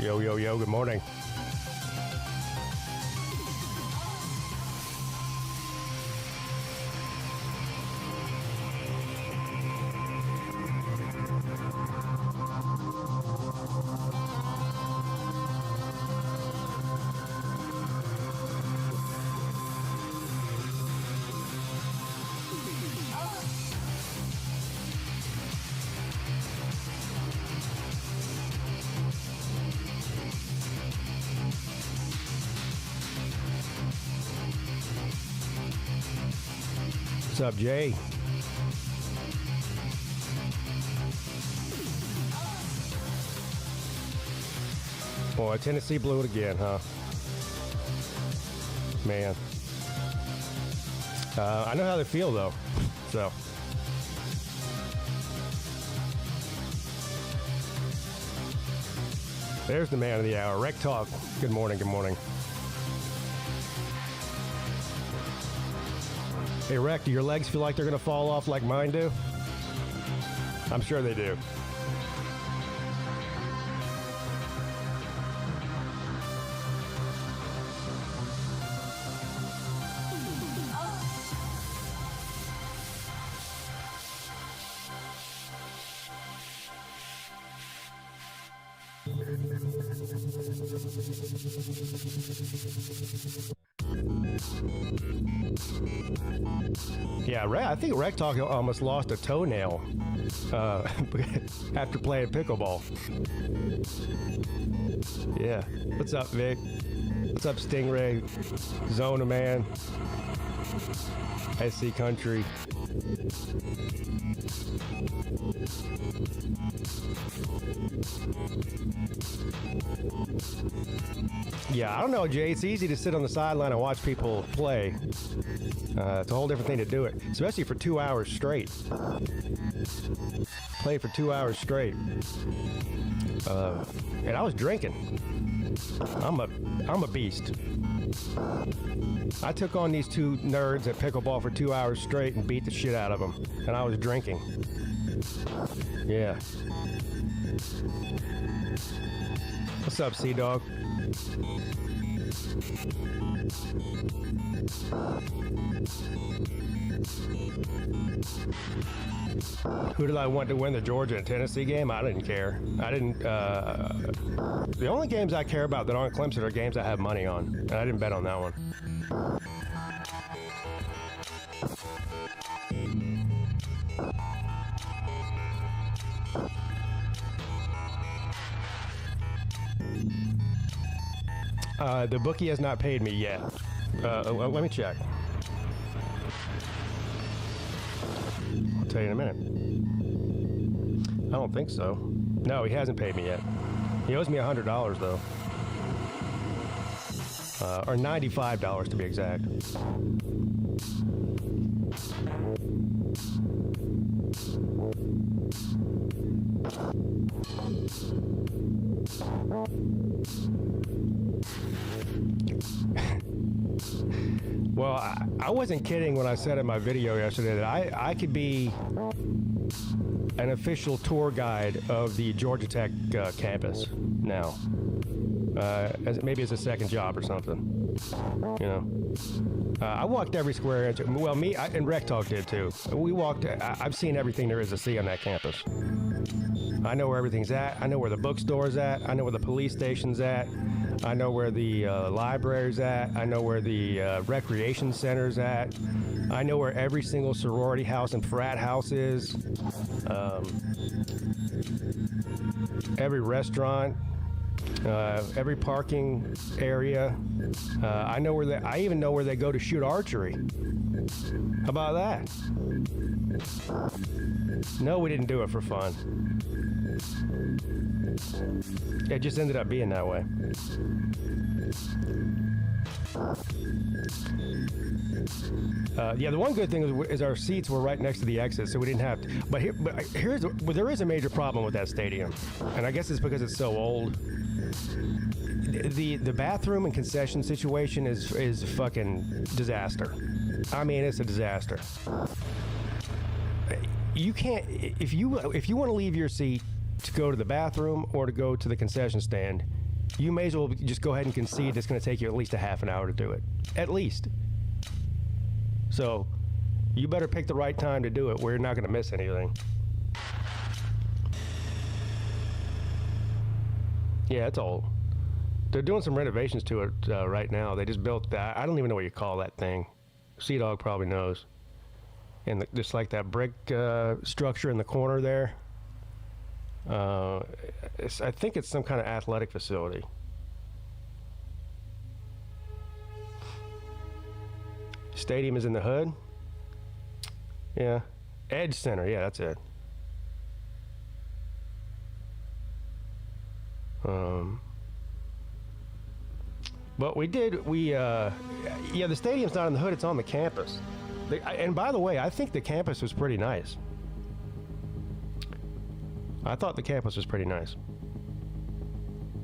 Yo, yo, yo, good morning. What's up, Jay? Boy, Tennessee blew it again, huh? Man. I know how they feel, though. So. There's the man of the hour. Rec Talk. Good morning, good morning. Hey, Rec, do your legs feel like they're going to fall off like mine do? I'm sure they do. Yeah, I think Rec Talk almost lost a toenail after playing pickleball. Yeah. What's up, Vic? What's up, Stingray? Zona Man? SC Country? Yeah, I don't know, Jay. It's easy to sit on the sideline and watch people play. It's a whole different thing to do it, especially for 2 hours straight. Played for 2 hours straight. And I was drinking. I'm a beast. I took on these two nerds at pickleball for 2 hours straight and beat the shit out of them. And I was drinking. Yeah. What's up, Sea-Dog? Who did I want to win the Georgia and Tennessee game? I didn't care. The only games I care about that aren't Clemson are games I have money on. And I didn't bet on that one. The bookie has not paid me yet. Let me check. I'll tell you in a minute. I don't think so. No, he hasn't paid me yet. He owes me $100 though. Or $95 to be exact. Well, I wasn't kidding when I said in my video yesterday that I could be an official tour guide of the Georgia Tech campus now. Maybe as a second job or something. You know, I walked every square inch. Well, and Rec Talk did too. We walked. I've seen everything there is to see on that campus. I know where everything's at. I know where the bookstore's at. I know where the police station's at. I know where the library's at. I know where the recreation center's at. I know where every single sorority house and frat house is. Every restaurant. Every parking area. I know where I even know where they go to shoot archery. How about that? No, we didn't do it for fun. It just ended up being that way. Yeah, the one good thing is our seats were right next to the exit, so we didn't have to. But there is a major problem with that stadium, and I guess it's because it's so old. The bathroom and concession situation is a fucking disaster. I mean, it's a disaster. You can't if you want to leave your seat to go to the bathroom or to go to the concession stand, you may as well just go ahead and concede it's going to take you at least a half an hour to do it. At least. So you better pick the right time to do it where you're not going to miss anything. Yeah, it's old. They're doing some renovations to it right now. They just built that. I don't even know what you call that thing. Sea Dog probably knows. And just like that brick structure in the corner there. I think it's some kind of athletic facility. Stadium is in the hood. Yeah. Edge Center. Yeah, that's it. But yeah, the stadium's not in the hood, it's on the campus. And by the way, I think the campus was pretty nice. I thought the campus was pretty nice.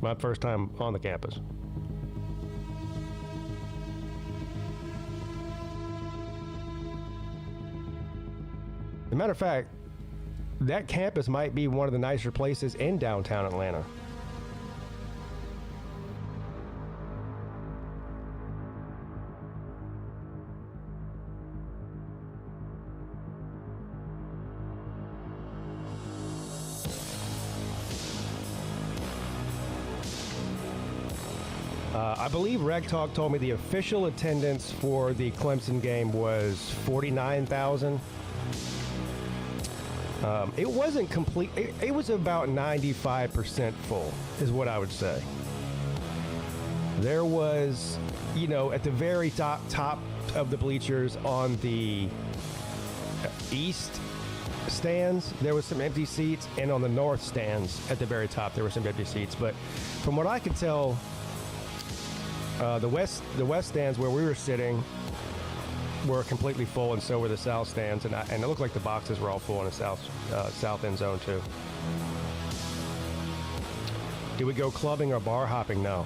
My first time on the campus. As a matter of fact, that campus might be one of the nicer places in downtown Atlanta. I believe Reg Talk told me the official attendance for the Clemson game was 49,000. It wasn't complete. It was about 95% full, is what I would say. There was, at the very top of the bleachers on the east stands, there was some empty seats, and on the north stands at the very top, there were some empty seats. But from what I could tell, the west stands where we were sitting were completely full, and so were the south stands, and it looked like the boxes were all full in the south end zone too. Did we go clubbing or bar hopping? No.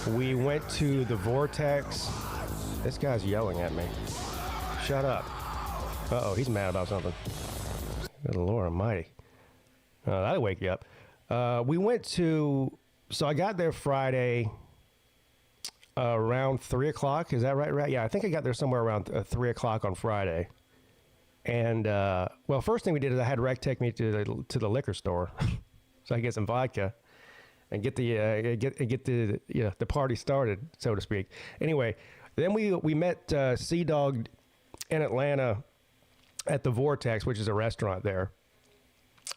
We went to the Vortex. This guy's yelling at me. Shut up. Uh-oh, he's mad about something. Good Lord almighty. That'll wake you up. So I got there Friday around 3 o'clock. Is that right? Yeah, I think I got there somewhere around 3 o'clock on Friday. And, first thing we did is I had Rec take me to the liquor store so I could get some vodka and get the party started, so to speak. Anyway, then we met Sea Dog in Atlanta at the Vortex, which is a restaurant there.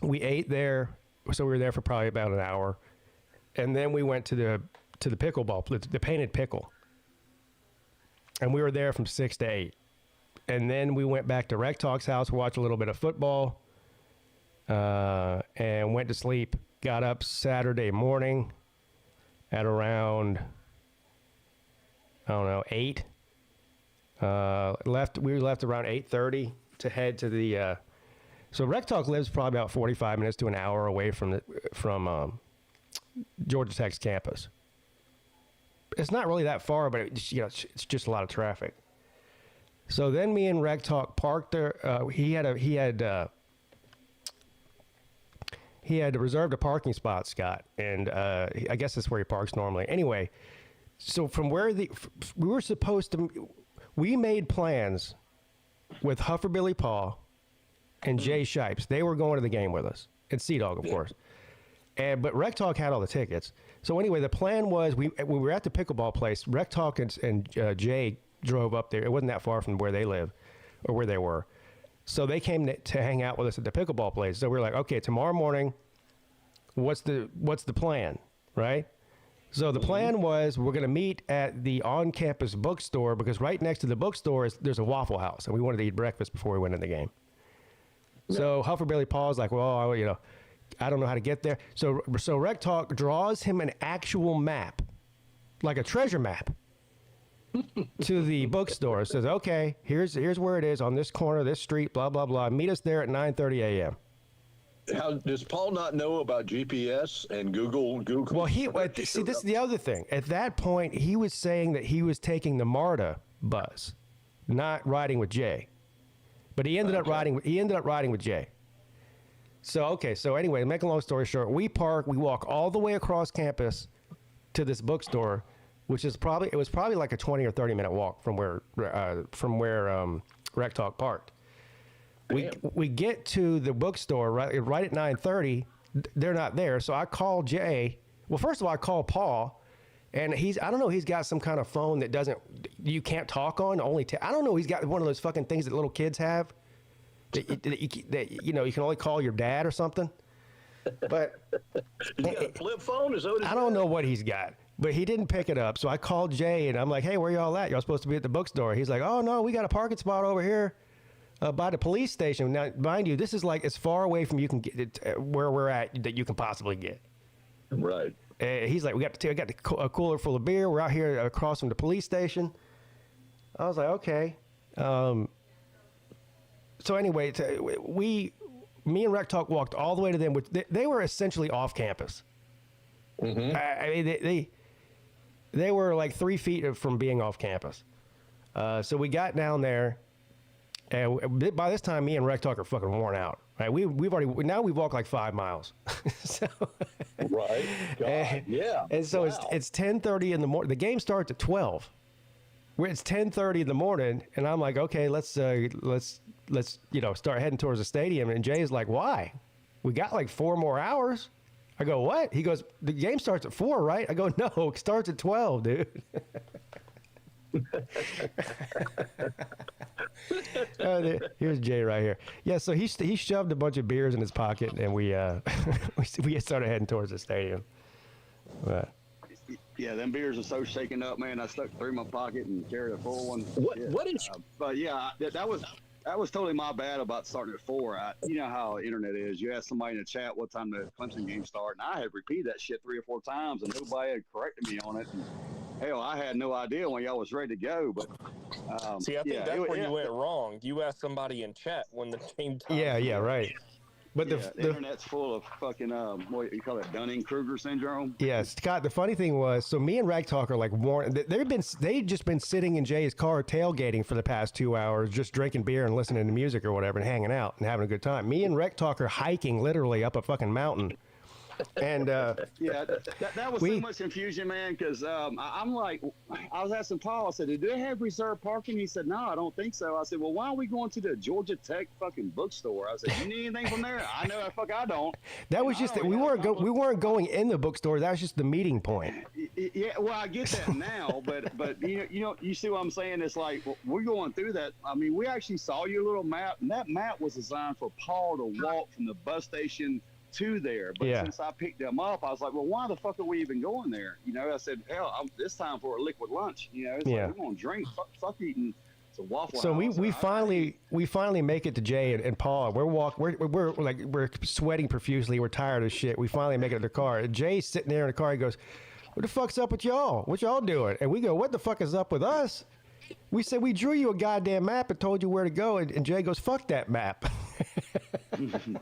We ate there, so we were there for probably about an hour. And then we went to the pickleball, the Painted Pickle. And we were there from 6 to 8. And then we went back to Rec Talk's house, watched a little bit of football, and went to sleep. Got up Saturday morning at around, 8. We left around 8:30 to head to the, so Rec Talk lives probably about 45 minutes to an hour away from Georgia Tech's campus. It's not really that far, but it's just a lot of traffic. So then me and Reg Talk parked there. He had reserved a parking spot, Scott, and I guess that's where he parks normally. Anyway, so from where we made plans with Huffer Billy Paul and Jay Shipes. They were going to the game with us, and Sea Dog, of course. But Rec Talk had all the tickets. So anyway, the plan was when we were at the pickleball place, Rec Talk and Jay drove up there. It wasn't that far from where they live or where they were. So they came to hang out with us at the pickleball place. So we were like, okay, tomorrow morning, what's the plan, right? So the plan was we're going to meet at the on-campus bookstore because right next to the bookstore there's a Waffle House, and we wanted to eat breakfast before we went in the game. Yeah. So Huffer Billy Paul's like, well, I don't know how to get there. So Rec Talk draws him an actual map, like a treasure map, to the bookstore. It says, okay, here's where it is on this corner, this street, blah, blah, blah. Meet us there at 9:30 a.m. How does Paul not know about GPS and Google? Well, this is the other thing. At that point, he was saying that he was taking the MARTA bus, not riding with Jay. But he ended up riding with Jay. So anyway, to make a long story short, we walk all the way across campus to this bookstore, which is probably like a 20 or 30 minute walk from where Rec Talk parked. We get to the bookstore right at 9:30. They're not there, so I call Jay. Well, first of all, I call Paul, and I don't know, he's got some kind of phone that you can't talk on. I don't know, he's got one of those fucking things that little kids have. That you can only call your dad or something. But you got a flip phone? I don't know what he's got, but he didn't pick it up. So I called Jay and I'm like, "Hey, where y'all at? Y'all supposed to be at the bookstore." He's like, "Oh no, we got a parking spot over here by the police station." Now, mind you, this is like as far away from you can get where we're at that you can possibly get. Right. He's like, I got a cooler full of beer. We're out here across from the police station. I was like, okay. So anyway, me and Rec Talk walked all the way to them. Which they were essentially off campus. Mm-hmm. I mean, they were like 3 feet from being off campus. So we got down there, and by this time, me and Rec Talk are fucking worn out. Right? We've walked like 5 miles. So, right. God, yeah. And so it's 10:30 in the morning. The game starts at 12. It's 10:30 in the morning, and I'm like, okay, let's start heading towards the stadium. And Jay's like, why? We got like 4 more hours. I go, what? He goes, the game starts at 4, right? I go, no, it starts at 12, dude. Here's Jay right here. Yeah, so he shoved a bunch of beers in his pocket, and we started heading towards the stadium. But, yeah, them beers are so shaken up, man. I stuck through my pocket and carried a full one. What is? But yeah, that was totally my bad about starting at 4. You know how the internet is. You ask somebody in the chat what time the Clemson game started, and I had repeated that shit 3 or 4 times, and nobody had corrected me on it. And, hell, I had no idea when y'all was ready to go. But see, I think that's where you went wrong. You asked somebody in chat when the game time. Yeah, right. But the internet's full of fucking what you call it, Dunning-Kruger syndrome. Yeah, Scott. The funny thing was, so me and Rag Talk are like they'd just been sitting in Jay's car tailgating for the past 2 hours, just drinking beer and listening to music or whatever, and hanging out and having a good time. Me and Rag Talk are hiking literally up a fucking mountain. And yeah, that was so much confusion, man. Because I'm like, I was asking Paul. I said, "Do they have reserved parking?" He said, "No, I don't think so." I said, "Well, why are we going to the Georgia Tech fucking bookstore?" I said, "You need anything from there?" I know, fuck, I don't. That was just that we weren't going in the bookstore. That was just the meeting point. Yeah, well, I get that now, but you see what I'm saying? It's like we're going through that. I mean, we actually saw your little map, and that map was designed for Paul to walk from the bus station to there, but since I picked them up, I was like, well, why the fuck are we even going there? I said, hell, this time for a liquid lunch. It's like, we're gonna drink, fuck eating some Waffle So House. we finally make it to Jay and Paul. We're sweating profusely. We're tired as shit. We finally make it to the car. And Jay's sitting there in the car. He goes, "What the fuck's up with y'all? What y'all doing?" And we go, "What the fuck is up with us?" We said, "We drew you a goddamn map and told you where to go." And Jay goes, "Fuck that map." Damn.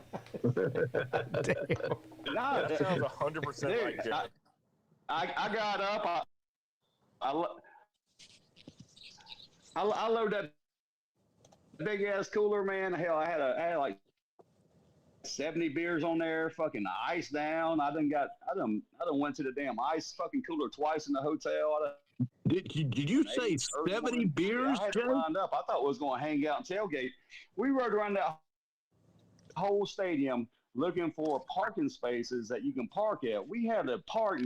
No, that sounds 100% like Jay. I got up. I loaded that big ass cooler, man. Hell, I had like 70 beers on there, fucking ice down. I done went to the damn ice fucking cooler twice in the hotel. Did you say 70 beers, I had Jay? lined up. I thought we was going to hang out and tailgate. We rode around that whole stadium looking for parking spaces that you can park at. We had to park.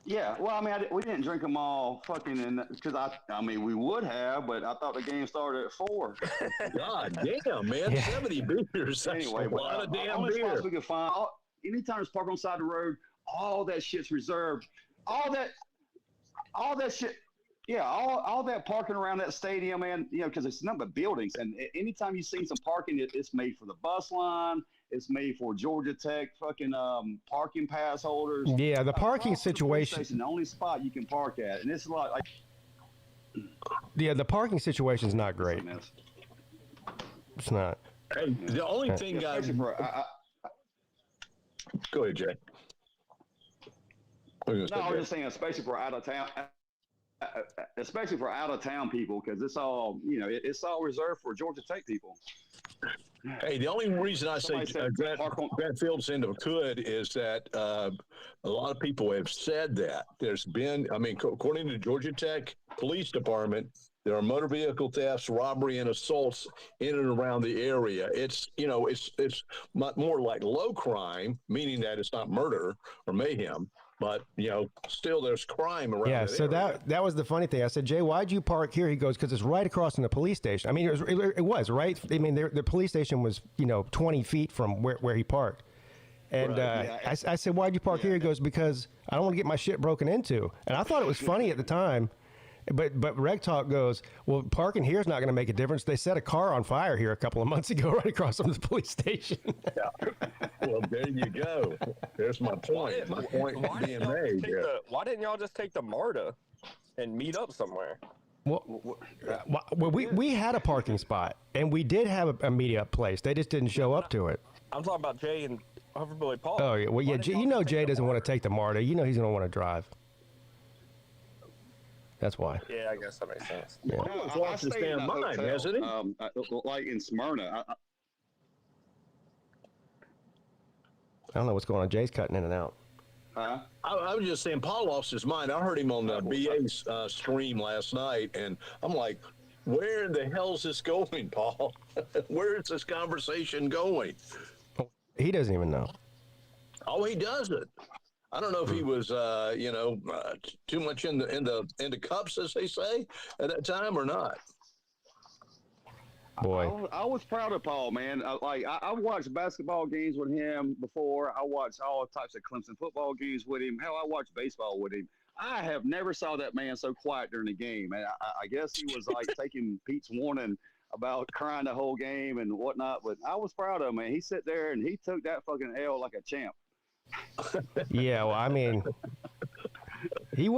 Yeah, well, I mean, we didn't drink them all fucking because I mean, we would have, but I thought the game started at 4. God damn, man, 70 beers. Anyway, That's a lot of damn only beer. spots we could find. Anytime there's park on the side of the road, all that shit's reserved. All that shit. Yeah, all that parking around that stadium, man, because it's nothing but buildings. And anytime you see some parking, it's made for the bus line. It's made for Georgia Tech fucking parking pass holders. Yeah, the parking situation. It's the only spot you can park at. And it's like yeah, the parking situation is not great. It's not. Hey, the only thing, guys. Go ahead, Jay. No, I was just saying, especially for out of especially for out of town people, because it's all it's all reserved for Georgia Tech people. Hey, the only reason I say Grant Fieldson could is that a lot of people have said that there's been, according to Georgia Tech Police Department, there are motor vehicle thefts, robbery, and assaults in and around the area. It's more like low crime, meaning that it's not murder or mayhem. But, still there's crime around. Yeah, so area. that was the funny thing. I said, Jay, why'd you park here? He goes, because it's right across from the police station. I mean, it was right. I mean, the police station was, 20 feet from where he parked. And I said, why'd you park here? He goes, because I don't want to get my shit broken into. And I thought it was funny at the time. But Reg Talk goes, well, parking here is not going to make a difference. They set a car on fire here a couple of months ago right across from the police station. Yeah. Well, there you go. There's my point. My point being made. Why didn't y'all just take the MARTA and meet up somewhere? Well, we had a parking spot, and we did have a meet-up place. They just didn't show up to it. I'm talking about Jay and Hoverboy Paul. Oh, yeah. Well, yeah, Jay doesn't want to take the MARTA. He's going to want to drive. That's why. Yeah, I guess that makes sense. Yeah. I stayed in a hotel, hasn't he? Like in Smyrna. I don't know what's going on. Jay's cutting in and out. I was just saying, Paul lost his mind. I heard him on the BA's stream last night, and I'm like, where the hell is this going, Paul? Where is this conversation going? He doesn't even know. Oh, he doesn't. I don't know if he was, too much in the cups, as they say, at that time or not. Boy, I was proud of Paul, man. I watched basketball games with him before. I watched all types of Clemson football games with him. Hell, I watched baseball with him. I have never saw that man so quiet during the game. And I guess he was like taking Pete's warning about crying the whole game and whatnot. But I was proud of him, man. He sat there and he took that fucking L like a champ. Yeah, well, I mean, he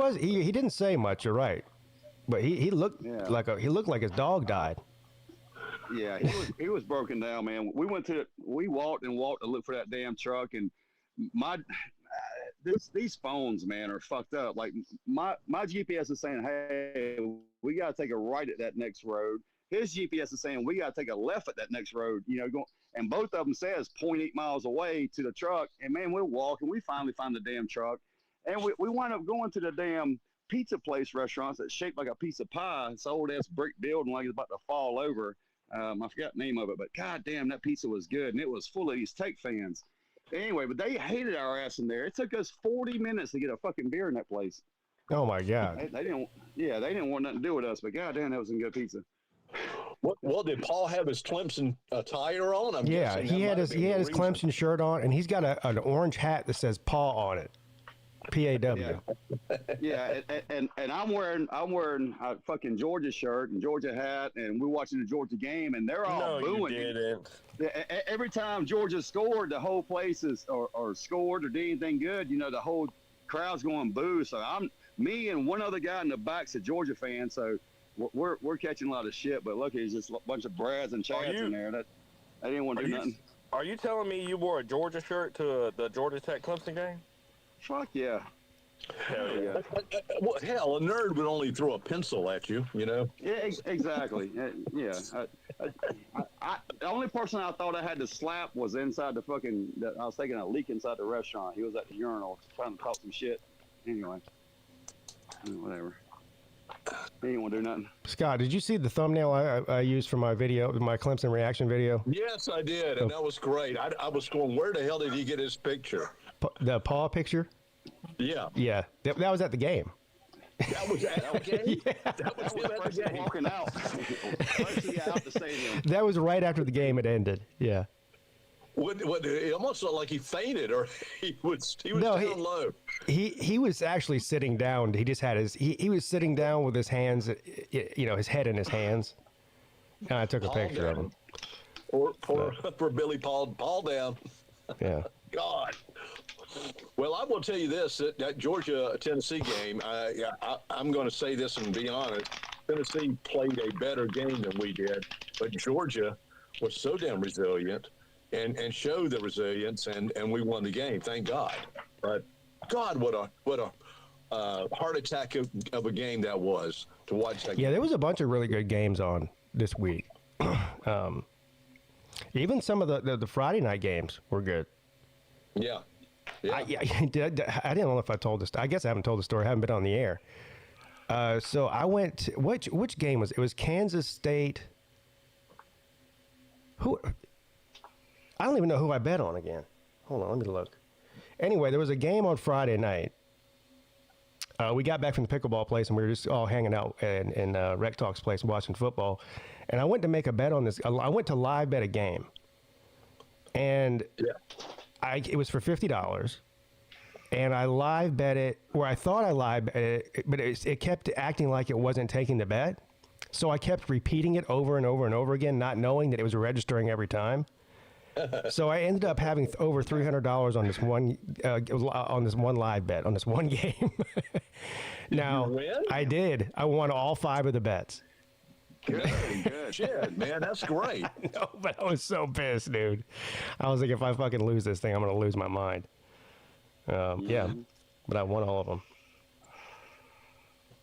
didn't say much. You're right, but he looked like his dog died. Yeah, he was broken down, man. We walked to look for that damn truck, and these phones, man, are fucked up. Like my GPS is saying, hey, we got to take a right at that next road. His GPS is saying we got to take a left at that next road. And both of them says 0.8 miles away to the truck. And man, we're walking. We finally find the damn truck, and we wind up going to the damn pizza place restaurants that's shaped like a piece of pie. It's an old ass brick building like it's about to fall over. I forgot the name of it, but goddamn, that pizza was good, and it was full of these Tech fans. Anyway, but they hated our ass in there. It took us 40 minutes to get a fucking beer in that place. Oh my God! They didn't want nothing to do with us, but goddamn, that was some good pizza. Well, did Paul have his Clemson attire on? He had his Clemson shirt on, and he's got an orange hat that says Paul on it. PAW. Yeah, and I'm wearing a fucking Georgia shirt and Georgia hat, and we're watching the Georgia game, and they're all booing. You didn't. Every time Georgia scored, the whole place or scored or did anything good, the whole crowd's going boo. So me and one other guy in the back's a Georgia fan, so we're catching a lot of shit. But look, it's just a bunch of Brads and Chads in there that they didn't want to do nothing. Are you telling me you wore a Georgia shirt to the Georgia Tech Clemson game? Fuck yeah. Hell yeah. Well, hell, a nerd would only throw a pencil at you, Yeah, exactly. Yeah. The only person I thought I had to slap was inside I was taking a leak inside the restaurant. He was at the urinal trying to talk some shit. Anyway, whatever. He didn't want to do nothing. Scott, did you see the thumbnail I used for my video, my Clemson reaction video? Yes, I did, and that was great. I was going, where the hell did he get his picture? The Paul picture? Yeah. Yeah, that was at the game. That was at the game? Yeah. That was at the game. Walking out. Out the stadium. That was right after the game had ended. Yeah. It almost looked like he fainted, or he was down low. He was actually sitting down. He just had he was sitting down with his hands, his head in his hands. And I took a picture of him. For Billy Paul down. Yeah. God. Well, I will tell you this: that Georgia-Tennessee game. I'm going to say this and be honest. Tennessee played a better game than we did, but Georgia was so damn resilient and showed the resilience, and we won the game. Thank God. But God, what heart attack of a game that was to watch that. Yeah, game. there was a bunch of really good games on this week. Even some of the Friday night games were good. Yeah. Yeah. I didn't know if I told this. I guess I haven't told the story. I haven't been on the air. So I went to, which game was it? It was Kansas State. Who? I don't even know who I bet on again. Hold on, let me look. Anyway, there was a game on Friday night. We got back from the pickleball place and we were just all hanging out in Rec Talk's place watching football. And I went to make a bet on this. I went to live bet a game. And it was for $50. And I live bet it, or I thought I live bet it, but it kept acting like it wasn't taking the bet. So I kept repeating it over and over and over again, not knowing that it was registering every time. So I ended up having over $300 on this one live bet on this one game. Now, you win? I did. I won all 5 of the bets. Good. Shit, man, that's great. No, but I was so pissed, dude. I was like, if I fucking lose this thing, I'm gonna lose my mind. Yeah, but I won all of them.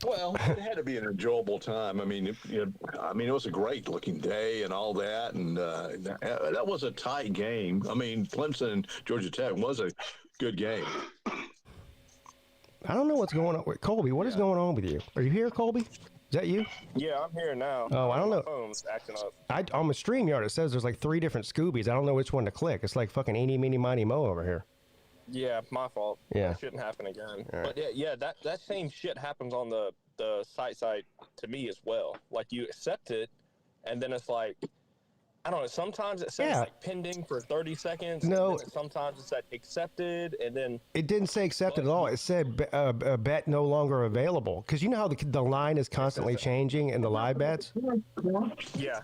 Well, it had to be an enjoyable time. I mean, it was a great looking day and all that, and that was a tight game. I mean, Clemson and Georgia Tech was a good game. I don't know what's going on with Colby. What is going on with you? Are you here, Colby? Is that you? Yeah, I'm here now. Oh, I don't know. My phone's acting up. On my StreamYard, it says there's like 3 different Scoobies. I don't know which one to click. It's like fucking eeny, meeny, miny, mo over here. Yeah, my fault. Yeah. It shouldn't happen again. Right. But yeah, that same shit happens on the site to me as well. Like you accept it, and then it's like, I don't know. Sometimes it says like pending for 30 seconds. No. And then sometimes it said accepted, and then It didn't say accepted at all. It said bet no longer available. Because you know how the line is constantly changing in the live bets? yeah,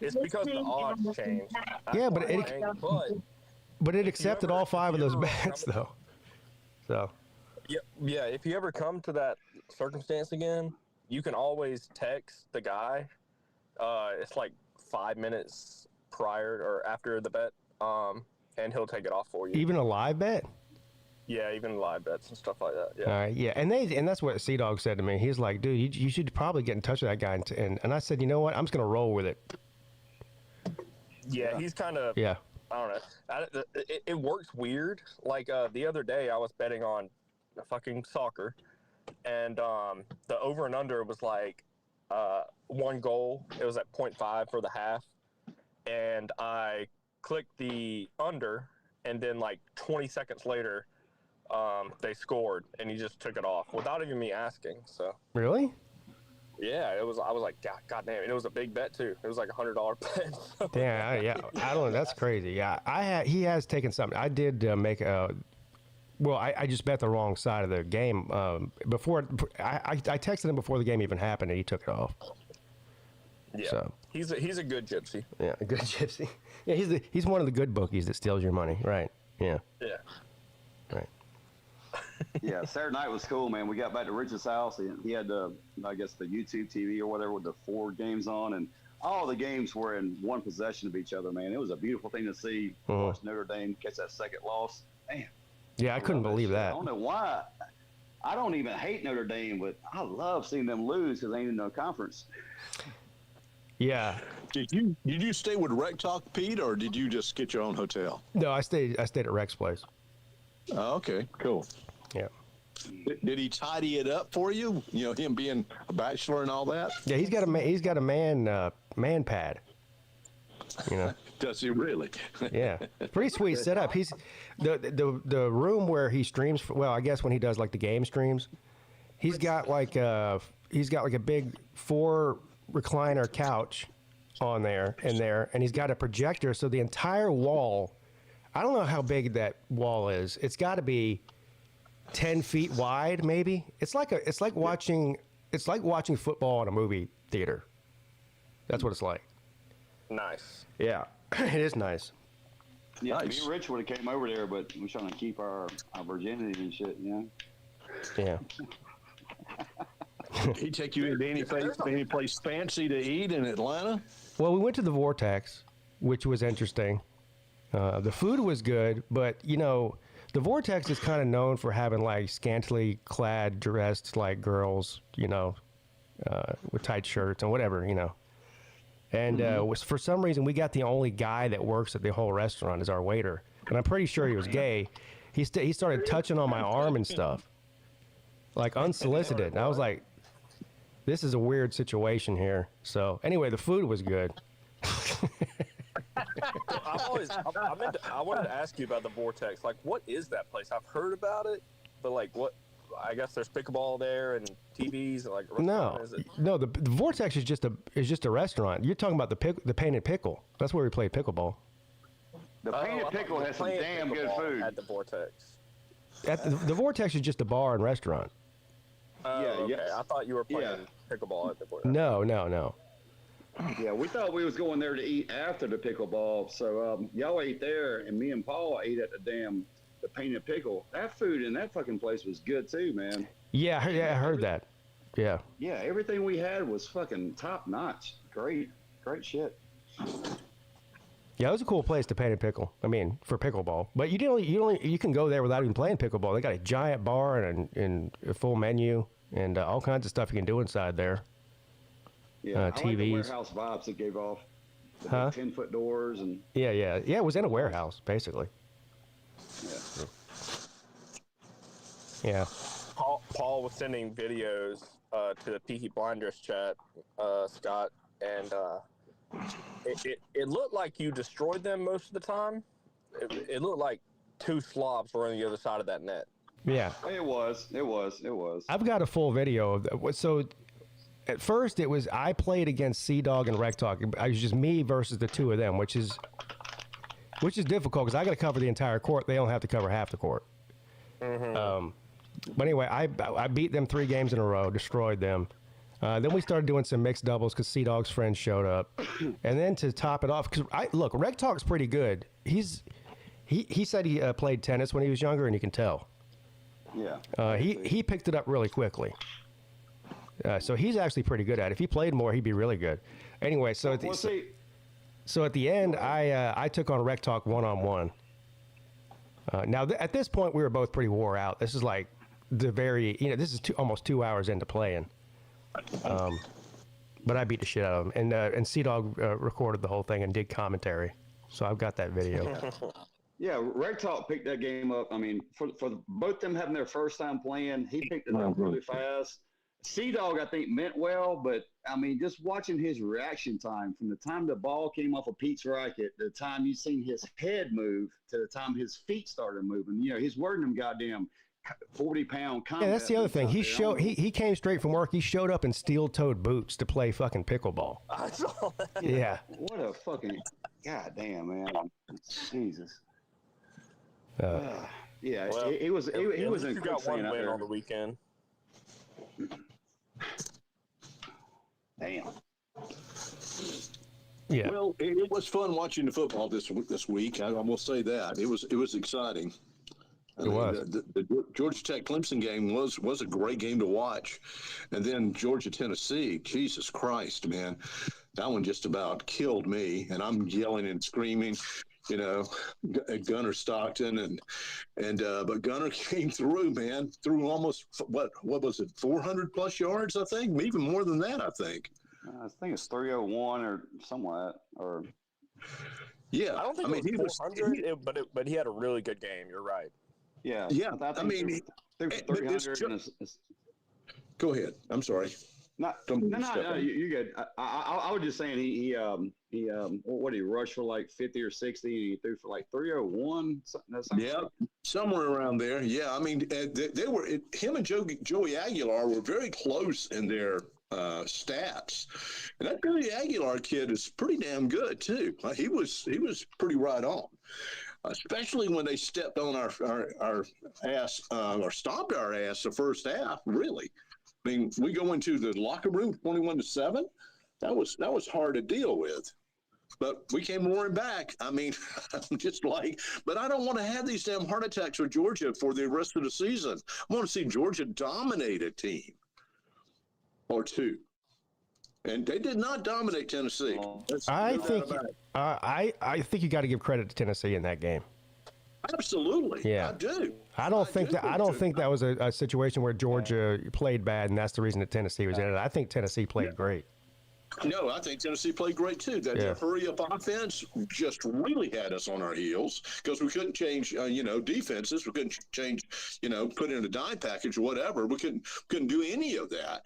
it's because the odds change. Yeah, but it accepted all 5 of those bets, though. So. Yeah, if you ever come to that circumstance again, you can always text the guy. It's like 5 minutes prior or after the bet, and he'll take it off for you. Even a live bet? Yeah, even live bets and stuff like that. Yeah. All right, yeah, and that's what Sea-Dog said to me. He's like, dude, you should probably get in touch with that guy. And I said, you know what? I'm just going to roll with it. Yeah, he's kind of... Yeah. I don't know. It works weird. Like the other day, I was betting on fucking soccer, and the over and under was like 1 goal. It was at 0.5 for the half, and I clicked the under, and then like 20 seconds later, they scored, and he just took it off without even me asking. So Really? yeah, I was like, God damn, it was a big bet too. It was like $100 bet. Yeah. I don't know. That's crazy. Yeah, he has taken something. I did make a. Well, I just bet the wrong side of the game before. I texted him before the game even happened, and he took it off. Yeah, So. he's a good gypsy. Yeah, a good gypsy. Yeah, he's one of the good bookies that steals your money. Right. Yeah. Yeah. Right. Yeah, Saturday night was cool, man. We got back to Rich's house, and he had I guess the YouTube TV or whatever with the 4 games on, and all the games were in one possession of each other, man. It was a beautiful thing to see. Watch Notre Dame catch that second loss. Man. Yeah, I couldn't believe that. I don't know why. I don't even hate Notre Dame, but I love seeing them lose because they ain't in no conference. Yeah. Did you stay with Rec Talk, Pete, or did you just get your own hotel? No, I stayed at Rex's place. Oh, okay, cool. Yeah. Did he tidy it up for you? You know, him being a bachelor and all that. Yeah, he's got a man pad. You know. Does he really? Yeah, pretty sweet setup. He's the room where he streams. Well, I guess when he does like the game streams, he's got like a big 4 recliner couch on there, and he's got a projector. So the entire wall, I don't know how big that wall is. It's got to be 10 feet wide, maybe. It's like watching football in a movie theater. That's what it's like. Nice. Yeah, it is nice. Yeah, Nice. me and Rich would have came over there, but we're trying to keep our virginity and shit, you know? Yeah. He take you into any place fancy to eat in Atlanta? Well, we went to the Vortex, which was interesting. The food was good, but you know, The Vortex is kind of known for having like scantily clad, dressed like girls, you know, with tight shirts and whatever, you know. And for some reason, we got the only guy that works at the whole restaurant as our waiter, and I'm pretty sure he was gay. He started touching on my arm and stuff, like unsolicited. And I was like, "This is a weird situation here." So anyway, the food was good. I wanted to ask you about the Vortex. Like, what is that place? I've heard about it, but like, what? I guess there's pickleball there and TVs and like. No, the Vortex is just a restaurant. You're talking about the Painted Pickle. That's where we played pickleball. The Painted Pickle has some damn good food at the Vortex. The Vortex is just a bar and restaurant. Okay. I thought you were playing pickleball at the Vortex. No. Yeah, we thought we was going there to eat after the pickleball. So y'all ate there, and me and Paul ate at the Painted Pickle. That food in that fucking place was good too, man. Yeah, I heard that. Yeah. Yeah, everything we had was fucking top notch. Great shit. Yeah, it was a cool place to Painted Pickle. I mean, for pickleball. But you can go there without even playing pickleball. They got a giant bar and a full menu and all kinds of stuff you can do inside there. Yeah, TVs. I like the warehouse vibes it gave off. The 10-foot doors and. Yeah. It was in a warehouse, basically. Yeah. Paul was sending videos to the Peete Blind Dress chat, Scott, and it looked like you destroyed them most of the time. It looked like two slobs were on the other side of that net. Yeah. It was. I've got a full video of that. So at first I played against Sea Dog and Rec Talk. It was just me versus the two of them, which is difficult because I got to cover the entire court. They don't have to cover half the court. Mm-hmm. But anyway, I beat them 3 games in a row, destroyed them. Then we started doing some mixed doubles because Sea Dog's friends showed up. And then to top it off, because look, Rec Talk's pretty good. He said he played tennis when he was younger, and you can tell. Yeah. He picked it up really quickly. So he's actually pretty good at it. If he played more, he'd be really good. Anyway, so at the end, I took on Rec Talk 1-on-1. Now, at this point, we were both pretty wore out. This is like this is almost 2 hours into playing. But I beat the shit out of him. And Sea Dog recorded the whole thing and did commentary. So I've got that video. Yeah, Rec Talk picked that game up. I mean, for both them having their first time playing, he picked it up really fast. Sea Dog, I think, meant well, but I mean, just watching his reaction time from the time the ball came off of Pete's racket, the time you seen his head move to the time his feet started moving, he's wearing them goddamn 40-pound combat. Yeah, that's the other thing. He came straight from work. He showed up in steel-toed boots to play fucking pickleball. I saw that. Yeah. What a fucking goddamn, man. Jesus. Yeah, well, it was in got one win on the weekend. Damn. Yeah. Well, it was fun watching the football this week. I will say that it was exciting. It was. The Georgia Tech Clemson game was a great game to watch, and then Georgia Tennessee. Jesus Christ, man, that one just about killed me. And I'm yelling and screaming, at Gunner Stockton but Gunner came through, man, through almost what was it, 400 plus yards, I think, even more than that, I think. I think it's 301 or something like that, or. Yeah, I don't think it was 400, but he had a really good game. You're right. Yeah. I mean, 300. Go ahead. I'm sorry. No, you're good. I was just saying he what did he rush for like 50 or 60 and he threw for like 301. Yeah, somewhere around there. Yeah, I mean they were him and Joey Aguilar were very close in their stats, and that Joey Aguilar kid is pretty damn good too. He was pretty right on. Especially when they stepped on our ass or stomped our ass the first half, really. I mean, we go into the locker room 21-7. That was hard to deal with. But we came roaring back. I mean, I'm just like, but I don't want to have these damn heart attacks with Georgia for the rest of the season. I want to see Georgia dominate a team or two. And they did not dominate Tennessee. I think you got to give credit to Tennessee in that game. Absolutely. Yeah. I do. I don't think that was a situation where Georgia played bad, and that's the reason that Tennessee was in it. I think Tennessee played great. No, I think Tennessee played great too. That hurry-up offense just really had us on our heels because we couldn't change, defenses. We couldn't change, put in a dime package or whatever. We couldn't do any of that.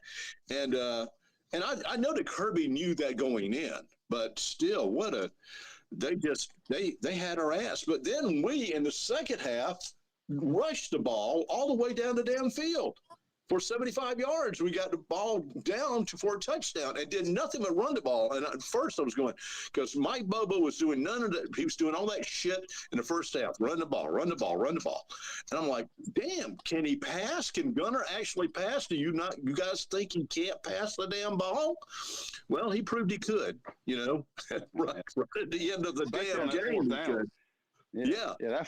And I know that Kirby knew that going in, but still, they had our ass. But then we, in the second half, rushed the ball all the way down the damn field. For 75 yards, we got the ball down for a touchdown and did nothing but run the ball. And at first I was going, because Mike Bobo was doing none of that. He was doing all that shit in the first half. Run the ball, run the ball, run the ball. And I'm like, damn, can he pass? Can Gunner actually pass? Do you guys think he can't pass the damn ball? Well, he proved he could, right at the end of the damn game. That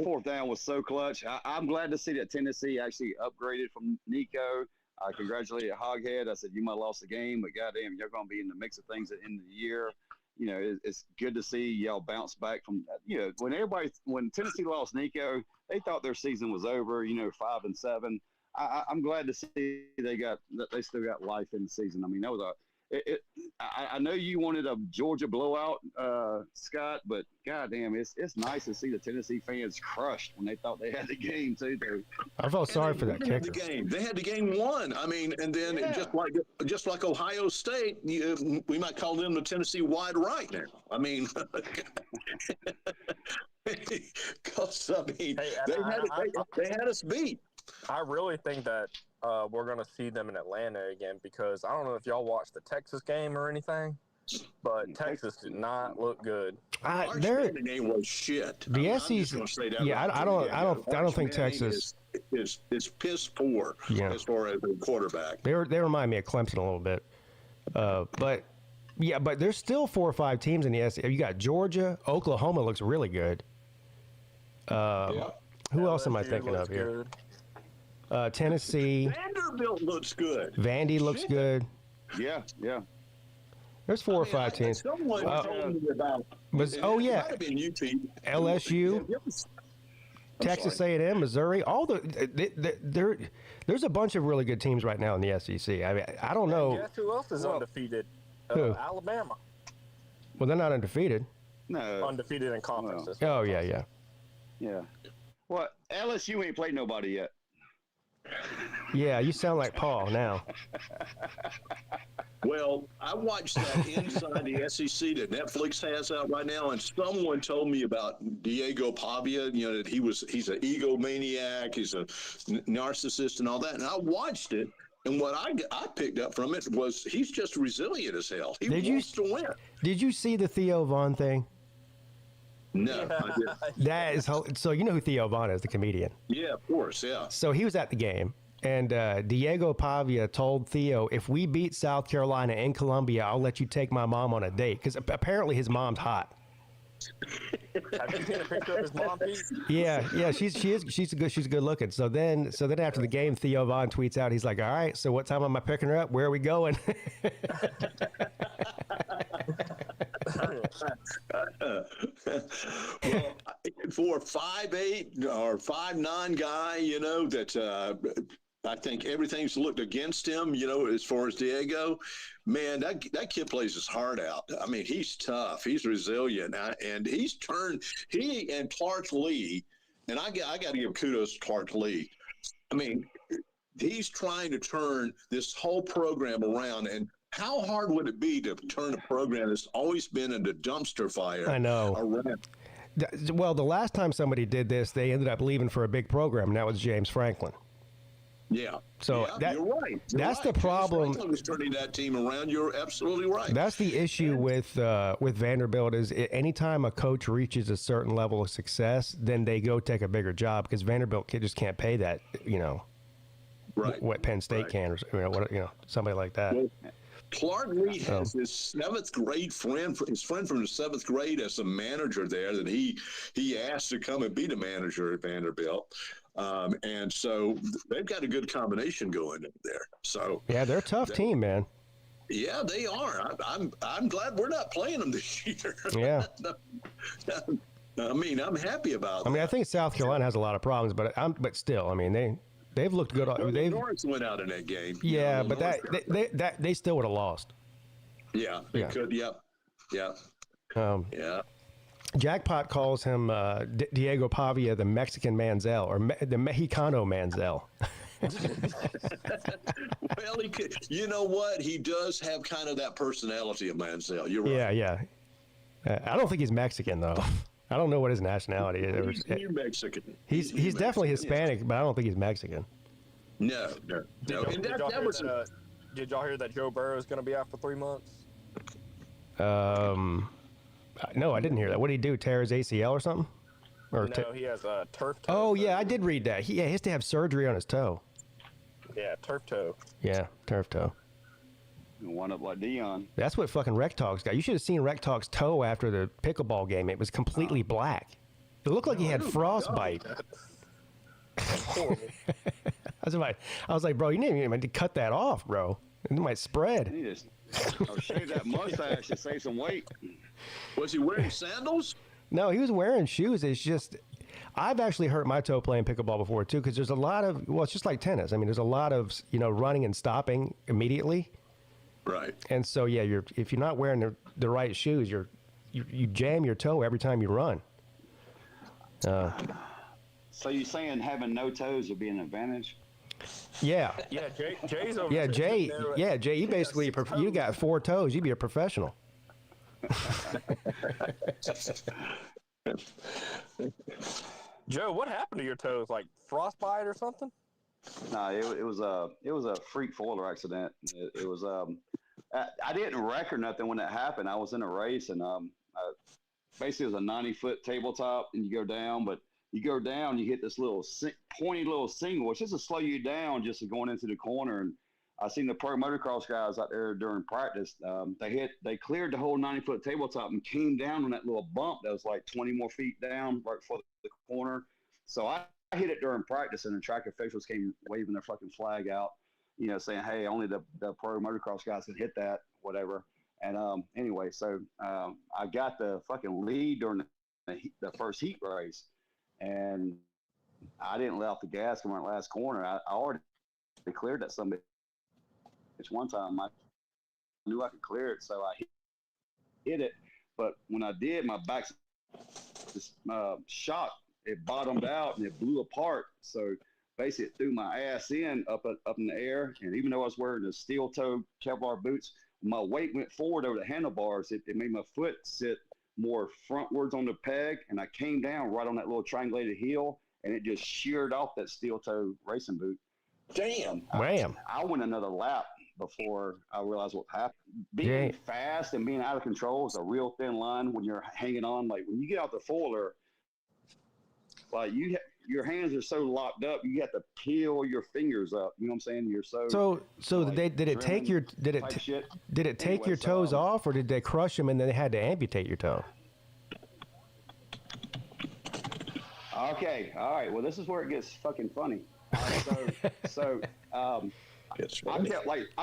fourth down was so clutch. I'm glad to see that Tennessee actually upgraded from Nico. I congratulated Hoghead. I said, you might have lost the game, but goddamn, you're going to be in the mix of things at the end of the year. It's good to see y'all bounce back from, when Tennessee lost Nico, they thought their season was over, 5-7. I'm glad to see they still got life in the season. I mean, that was I know you wanted a Georgia blowout, Scott, but goddamn, it's nice to see the Tennessee fans crushed when they thought they had the game too. I felt sorry for that kicker. They had the game won. I mean, and then just like Ohio State, we might call them the Tennessee wide right now. I mean, because they had us beat. I really think that we're going to see them in Atlanta again because I don't know if y'all watched the Texas game or anything, but Texas did not look good. Their game was shit. The SEC, I don't think Texas is piss poor as far as the quarterback. They remind me of Clemson a little bit, but there's still 4 or 5 teams in the SEC. You got Georgia, Oklahoma looks really good. Who else am I thinking of here? Tennessee. Vanderbilt looks good. Vandy looks good. Yeah. There's 4 or 5 teams. Someone told me about. Might have been LSU, Texas A&M, Missouri. There's a bunch of really good teams right now in the SEC. I mean, I don't know. Guess who else is undefeated? Who? Alabama. Well, they're not undefeated. No. Undefeated in conferences. Oh yeah. Yeah. Well, LSU ain't played nobody yet. Yeah, you sound like Paul now. Well, I watched that Inside the SEC that Netflix has out right now, and someone told me about Diego Pavia, that he's an egomaniac, he's a narcissist and all that. And I watched it, and what I picked up from it was he's just resilient as hell. He wants to win. Did you see the Theo Vaughn thing? No, I didn't. That is so. You know who Theo Vaughn is, the comedian. Yeah, of course, yeah. So he was at the game, and Diego Pavia told Theo, "If we beat South Carolina in Columbia, I'll let you take my mom on a date." Because apparently his mom's hot. Have you seen a picture of his mom, Pete? Yeah, she's good looking. So then after the game, Theo Vaughn tweets out, he's like, "All right, so what time am I picking her up? Where are we going?" Well, for a 5'8" or 5'9" guy, that I think everything's looked against him, as far as Diego. Man, that kid plays his heart out. I mean, he's tough. He's resilient. And he and Clark Lee, and I got to give kudos to Clark Lee. I mean, he's trying to turn this whole program around. And how hard would it be to turn a program that's always been in the dumpster fire? I know. Around? Well, the last time somebody did this, they ended up leaving for a big program, and that was James Franklin. Yeah. So you're right. That's the problem. James Franklin was turning that team around. You're absolutely right. That's the issue with Vanderbilt is anytime a coach reaches a certain level of success, then they go take a bigger job because Vanderbilt just can't pay that, right. What Penn State can, or somebody like that. Well, Clark Lee has his 7th grade friend, his friend from the 7th grade as a manager there that he asked to come and be the manager at Vanderbilt. And so they've got a good combination going there. So yeah, they're a tough team, man. Yeah, they are. I'm glad we're not playing them this year. Yeah. I mean, I'm happy about that. I mean, I think South Carolina has a lot of problems, but still, I mean, they've looked good. Lawrence went out in that game. Yeah, but they still would have lost. Yeah, they could. Yep. Yeah. Yeah. Jackpot calls him Diego Pavia the Mexican Manziel or the Mexicano Manziel. Well, he could. You know what? He does have kind of that personality of Manziel. You're right. Yeah. I don't think he's Mexican though. I don't know what his nationality is. He's Mexican. He's definitely Hispanic, but I don't think he's Mexican. No. Did y'all hear that Joe Burrow is going to be out for 3 months? No, I didn't hear that. What did he do? Tear his ACL or something? Or no, he has a turf toe. Oh, yeah, I did read that. He has to have surgery on his toe. Yeah, turf toe. Yeah, turf toe. One up like Dion. That's what fucking Rec Talk's got. You should have seen Rec Talk's toe after the pickleball game. It was completely black. It looked like he had frostbite. I was like, bro, you didn't even need to cut that off, bro. It might spread. He just shave that mustache to save some weight. Was he wearing sandals? No, he was wearing shoes. It's just, I've actually hurt my toe playing pickleball before too, because there's a lot of, well, it's just like tennis. I mean, there's a lot of, running and stopping immediately. Right. And so, yeah, if you're not wearing the right shoes, you jam your toe every time you run. So you're saying having no toes would be an advantage? Yeah. Yeah, Jay's over Yeah, Jay. Yeah, Jay. You basically you got 4 toes. You'd be a professional. Joe, what happened to your toes? Like frostbite or something? No, it was a freak foiler accident. It was I didn't wreck or nothing when it happened. I was in a race and basically it was a 90-foot tabletop and you go down, but you go down, you hit this little pointy little single, which is to slow you down just going into the corner. And I seen the pro motocross guys out there during practice. They cleared the whole 90-foot tabletop and came down on that little bump that was like 20 more feet down right before the corner. So I hit it during practice, and the track officials came waving their fucking flag out, saying, hey, only the pro motocross guys can hit that, whatever. And anyway, so I got the fucking lead during the first heat race, and I didn't let off the gas in my last corner. I already cleared that somebody. It's one time I knew I could clear it, so I hit it. But when I did, my back just shot. It bottomed out and it blew apart. So basically, it threw my ass up in the air. And even though I was wearing the steel-toe Kevlar boots, my weight went forward over the handlebars. It made my foot sit more frontwards on the peg, and I came down right on that little triangulated heel, and it just sheared off that steel-toe racing boot. Damn. Wham. I went another lap before I realized what happened. Being fast and being out of control is a real thin line when you're hanging on. Like when you get out the foiler, like your hands are so locked up, you have to peel your fingers up. You know what I'm saying? You're so like, did it take your toes off, or did they crush them and then they had to amputate your toe? Okay, all right. Well, this is where it gets fucking funny. I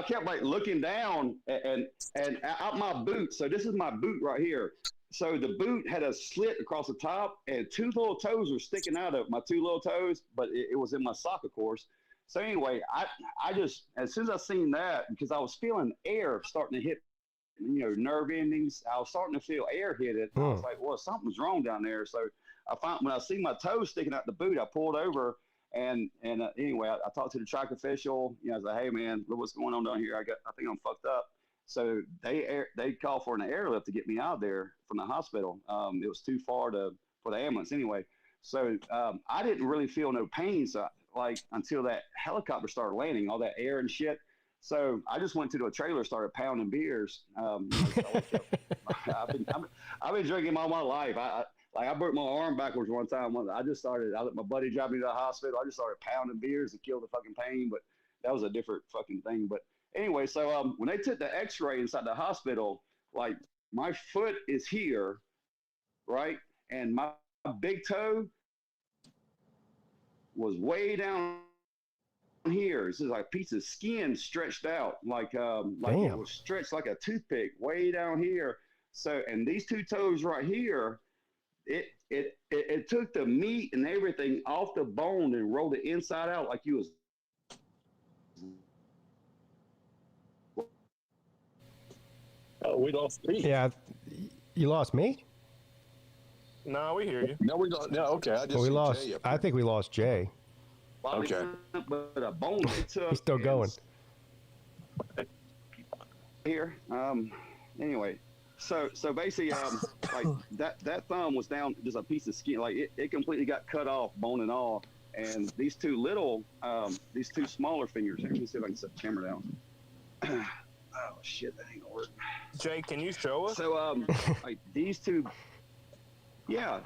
kept looking down and out my boot. So this is my boot right here. So the boot had a slit across the top, and 2 little toes were sticking out of my 2 little toes, but it was in my sock, of course. So anyway, I just, as soon as I seen that, because I was feeling air starting to hit, nerve endings, I was starting to feel air hit it. I was like, well, something's wrong down there. So when I see my toes sticking out the boot, I pulled over. And anyway, I talked to the track official. I was like, "Hey, man, look what's going on down here. I think I'm fucked up." So they called for an airlift to get me out of there from the hospital. It was too far for the ambulance anyway. So I didn't really feel no pain. So until that helicopter started landing, all that air and shit. So I just went to the trailer, started pounding beers. I've been drinking all my life. I broke my arm backwards one time. I let my buddy drive me to the hospital. I just started pounding beers to kill the fucking pain, but that was a different fucking thing. But anyway, so when they took the x-ray inside the hospital, like my foot is here, right? And my big toe was way down here. This is like a piece of skin stretched out, like it was stretched like a toothpick way down here. So, and these 2 toes right here, it took the meat and everything off the bone and rolled it inside out like you was. Oh, we lost Pete. Yeah, you lost me. No, we hear you. No, we don't. No, okay. I just Well, we see lost. Jay up I think we lost Jay. Okay. But a bone they took. He's still going. Here. Anyway, so basically, like that thumb was down just a piece of skin. Like it completely got cut off, bone and all. And these two smaller fingers. Let me see if I can set the camera down. Oh shit, that ain't gonna work. Jay, can you show us? So like these two. Yeah.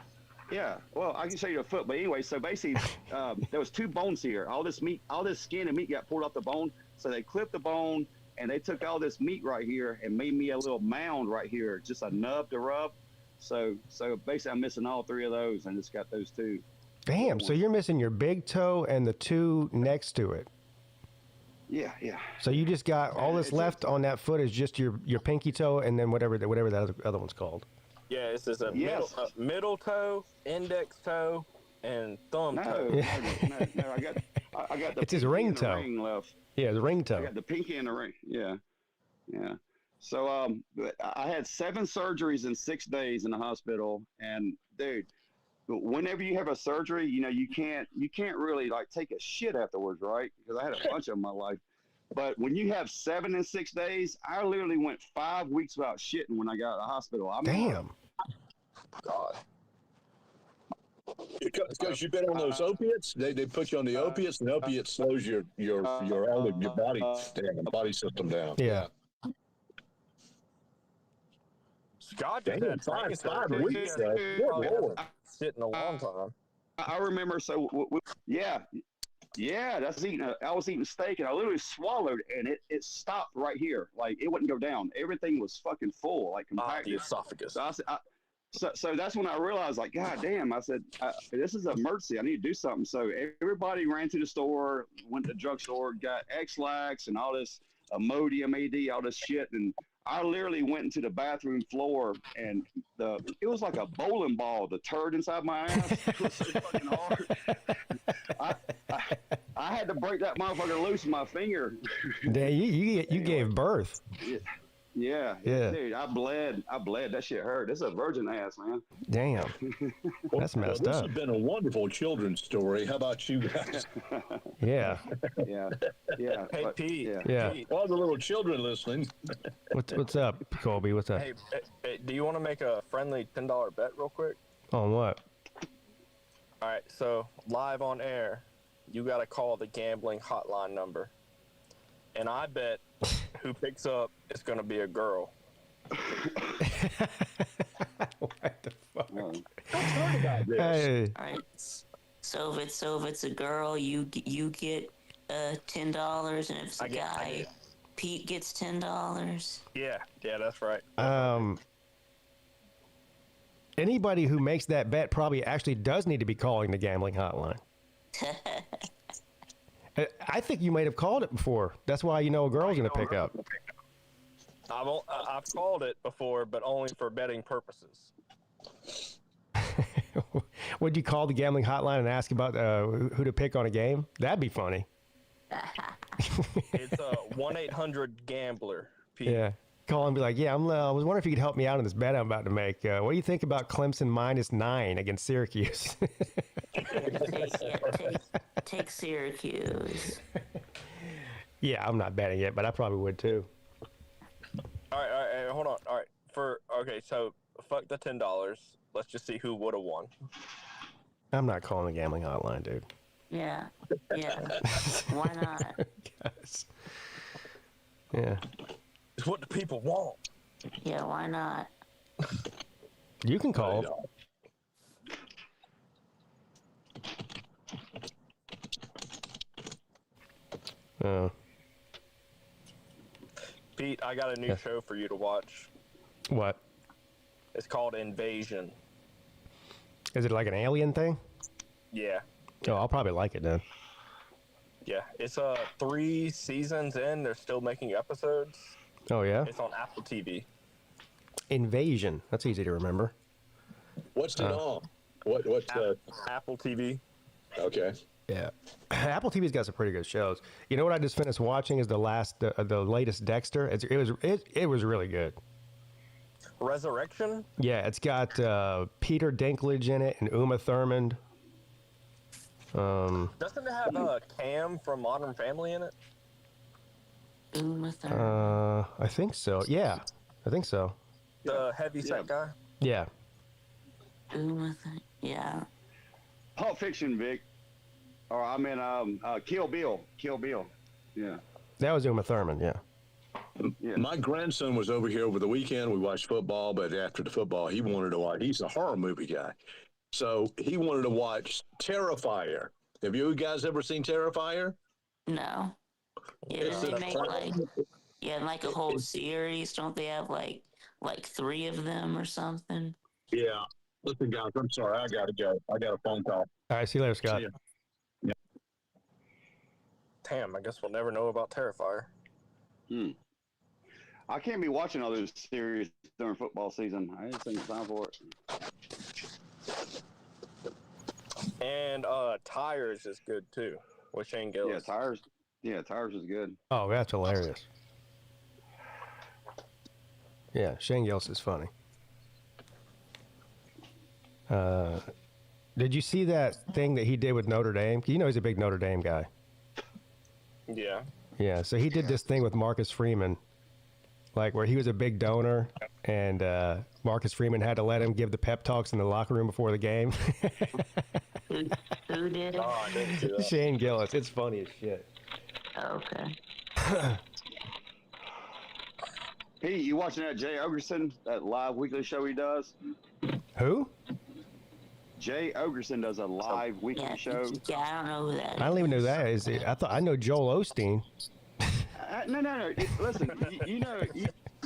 Well, I can show you the foot, but anyway, so basically, there was two bones here. All this skin and meat got pulled off the bone. So they clipped the bone and they took all this meat right here and made me a little mound right here, just a nub to rub. So basically, I'm missing all three of those and just got those two. Damn. So you're missing your big toe and the two next to it. Yeah. So you just got all that's left on that foot is just your pinky toe and then whatever that other one's called. Yeah, it's just a middle toe, index toe, and thumb toe. No, I got the it's his ring toe. Ring left. Yeah, the ring toe. I got the pinky and the ring. Yeah. So I had 7 surgeries in 6 days in the hospital, and dude, whenever you have a surgery, you can't really like take a shit afterwards, right? Because I had a bunch of them in my life. But when you have 7 in 6 days, I literally went 5 weeks without shitting when I got out of the hospital. Damn. God. Because you've been on those opiates, they put you on the opiates, and opiates slows your body system down. Yeah. God, Damn, 5 weeks. Good Lord. Sitting a long time. I remember. So yeah, I was eating steak and I literally swallowed and it stopped right here. Like it wouldn't go down. Everything was fucking full, like compacted. The esophagus. So that's when I realized, like, God damn, I said, this is an emergency. I need to do something. So everybody ran to the store, went to the drugstore, got X-Lax and all this Imodium AD, all this shit. And I literally went into the bathroom floor and it was like a bowling ball, the turd inside my ass. It was so fucking hard. I had to break that motherfucker loose with my finger. Damn, you gave birth. Yeah, dude, I bled. That shit hurt. This is a virgin ass, man. Damn, that's messed this up. has been a wonderful children's story. How about you guys? Yeah. Hey, Pete. Yeah. Pete. All the little children listening. What's up, Colby? What's up? Hey, do you want to make a friendly $10 bet real quick? On what? All right, so live on air, you got to call the gambling hotline number. And I bet who picks up is going to be a girl. What the fuck? Let's talk about this. Hey. All right. So if it's a girl, you get $10, and if it's a guy, Pete gets $10. Yeah, that's right. Anybody who makes that bet probably actually does need to be calling the gambling hotline. I think you might have called it before. That's why you know a girl's going to pick up. I've called it before, but only for betting purposes. Would you call the gambling hotline and ask about who to pick on a game? That'd be funny. It's a 1-800-GAMBLER. Pete. Yeah. Call and be like, I was wondering if you could help me out on this bet I'm about to make. What do you think about Clemson -9 against Syracuse? Take Syracuse. Yeah, I'm not betting it, but I probably would too. All right, hold on. All right, so fuck the $10. Let's just see who would have won. I'm not calling the gambling hotline, dude. Yeah. Why not? Guys. Yeah. It's what the people want. Yeah, why not? You can call. Pete, I got a new show for you to watch. What? It's called Invasion. Is it like an alien thing? Yeah. Oh, I'll probably like it then. Yeah, it's 3 seasons in. They're still making episodes. Oh, yeah? It's on Apple TV. Invasion. That's easy to remember. What's it on? What's Apple TV. Okay. Yeah. Apple TV's got some pretty good shows. You know what I just finished watching is the latest Dexter. It was really good. Resurrection? Yeah, it's got Peter Dinklage in it and Uma Thurman. Doesn't it have Cam from Modern Family in it? Uma Thurman. I think so. Yeah, I think so. The heavyset guy? Yeah. Yeah. Pulp Fiction, Vic. Or I mean, Kill Bill. Kill Bill. Yeah. That was Uma Thurman, yeah. Yeah. My grandson was over here over the weekend. We watched football, but after the football, he wanted to watch. He's a horror movie guy. So he wanted to watch Terrifier. Have you guys ever seen Terrifier? No. Yeah, they make like a whole series. Don't they have like 3 of them or something? Yeah. Listen, guys, I'm sorry. I got to go. I got a phone call. All right, see you later, Scott. See ya. Damn, I guess we'll never know about Terrifier. I can't be watching all those series during football season. I ain't seen time for it. And Tires is good too, with Shane Gillis. Tires is good. Oh, that's hilarious. Yeah, Shane Gillis is funny. Did you see that thing that he did with Notre Dame? You know he's a big Notre Dame guy. Yeah. Yeah, so he did this thing with Marcus Freeman, like where he was a big donor, and Marcus Freeman had to let him give the pep talks in the locker room before the game. Who did it? Oh, I didn't see that. Shane Gillis. It's funny as shit. Okay. Pete, you watching that Jay Ogerson, that live weekly show he does? Who? Jay Ogerson does a live weekly show. Yeah, I don't know who that is. I don't even know who that is. I know Joel Osteen. No. Listen, you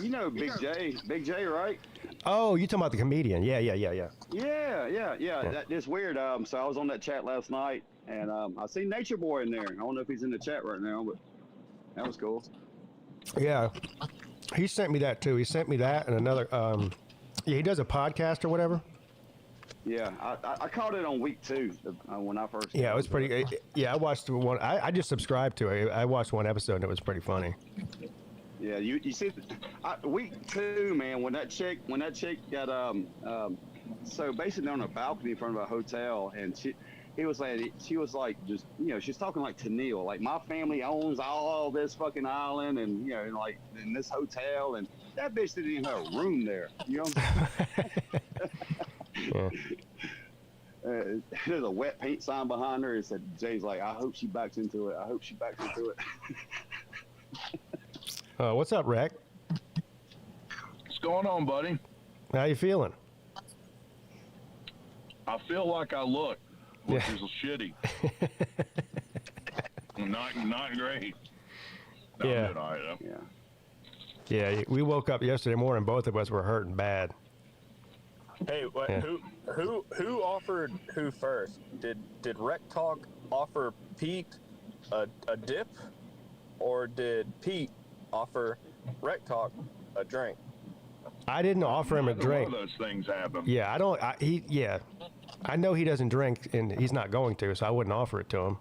know Big J, right? Oh, you talking about the comedian? Yeah. Yeah. It's weird. So I was on that chat last night, and I seen Nature Boy in there. I don't know if he's in the chat right now, but that was cool. Yeah, he sent me that too. He sent me that and another. Yeah, he does a podcast or whatever. Yeah, I caught it on week 2 when I first. Yeah, it was pretty. Yeah, I watched one. I just subscribed to it. I watched one episode and it was pretty funny. Yeah, you see, week 2, man, when that chick got so basically on a balcony in front of a hotel, and she was like just, you know, she's talking like to Neil, like my family owns all this fucking island, and you know, and like in this hotel, and that bitch didn't even have a room there, you know. Yeah. There's a wet paint sign behind her. It said, Jay's like, I hope she backs into it. I hope she backs into it. What's up, Rec? What's going on, buddy? How you feeling? I feel like I look, which Yeah. is shitty. Not great. No, Yeah. I'm doing all right, though. Yeah. Yeah, we woke up yesterday morning. Both of us were hurting bad. Hey, what, Yeah. who offered who first? Did Rec Talk offer Pete a dip, or did Pete offer Rec Talk a drink? I didn't offer him a Neither drink. One of those things happen. Yeah, I don't. I know he doesn't drink, and he's not going to, so I wouldn't offer it to him.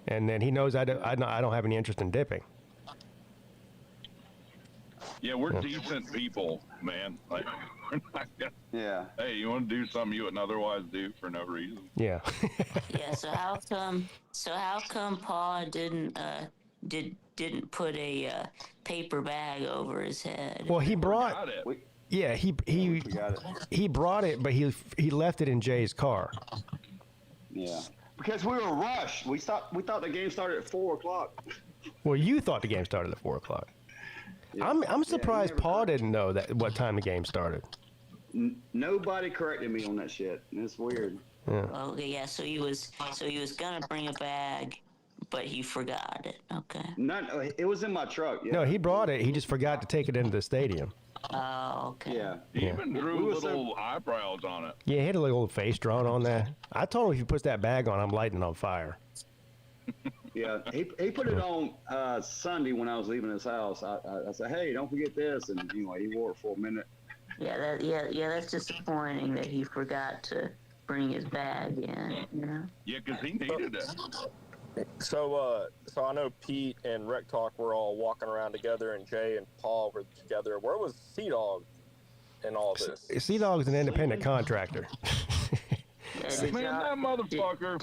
And then he knows I don't have any interest in dipping. Yeah, we're decent people, man. Like, we're not gonna, Yeah. hey, you want to do something you wouldn't otherwise do for no reason? Yeah. Yeah. So how come Paul didn't put a paper bag over his head? Well, he brought. Got it. Yeah, he got it. he brought it, but he left it in Jay's car. Yeah. Because we were rushed. We thought the game started at 4:00. Well, you thought the game started at 4:00. Yeah. I'm surprised never Paul heard. didn't know what time the game started. Nobody corrected me on that shit. It's weird. Oh, yeah. So he was gonna bring a bag, but he forgot it. Okay. No, it was in my truck. Yeah. No, he brought it. He just forgot to take it into the stadium. Oh, okay. Yeah. He Yeah. even We drew were little eyebrows on it. Yeah, he had a little face drawn on that. I told him if he puts that bag on, I'm lighting it on fire. Yeah. He put it on Sunday when I was leaving his house. I said, hey, don't forget this, and he wore it for a minute. Yeah, that's disappointing that he forgot to bring his bag in, you know? Yeah, because he needed it. So I know Pete and Rec Talk were all walking around together, and Jay and Paul were together. Where was Sea Dog in all this? Sea Dog's an independent contractor. Man, that motherfucker,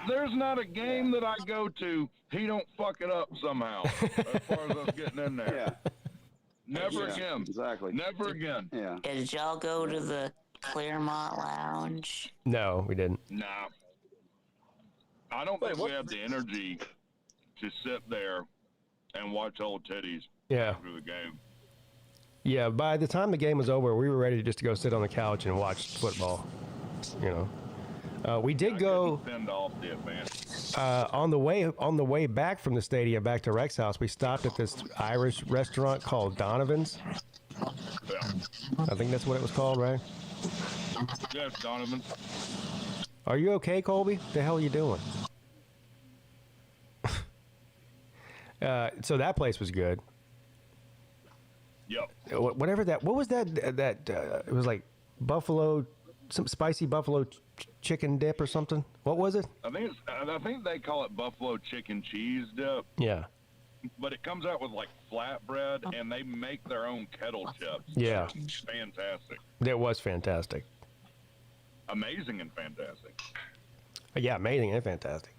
there's not a game that I go to, he don't fuck it up somehow, as far as us getting in there. Yeah. Never again. Exactly. Never again. Yeah. Did y'all go to the Claremont Lounge? No, we didn't. Nah. I don't think we have the energy to sit there and watch old titties after the game. Yeah, by the time the game was over, we were ready just to go sit on the couch and watch football. You know. We did go on the way back from the stadium back to Rex's house. We stopped at this Irish restaurant called Donovan's. Yeah. I think that's what it was called, right? Yes, Donovan. Are you okay, Colby? The hell are you doing? So that place was good. Yep. Whatever that. What was that? It was like buffalo, some spicy buffalo chicken dip or something. What was it? I think they call it buffalo chicken cheese dip. Yeah. But it comes out with like flatbread, and they make their own kettle chips. Yeah. It's fantastic. It was fantastic. Amazing and fantastic. Yeah, amazing and fantastic.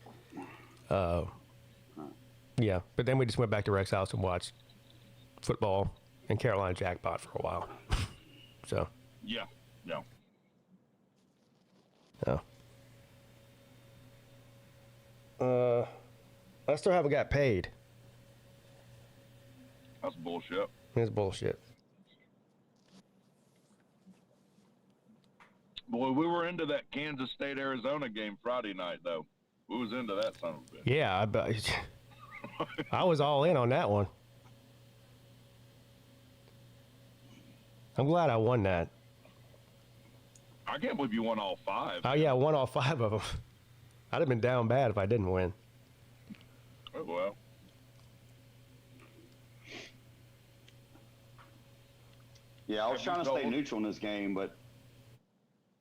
Yeah, but then we just went back to Rex's house and watched football and Carolina Jackpot for a while. So. Yeah. Yeah. I still haven't got paid. That's bullshit. It's bullshit. Boy, we were into that Kansas State-Arizona game Friday night, though. We was into that son of a bitch. Yeah, I was all in on that one. I'm glad I won that. I can't believe you won all 5. Oh, yeah, I won all 5 of them. I'd have been down bad if I didn't win. Oh, well. Yeah, I was trying to stay neutral in this game, but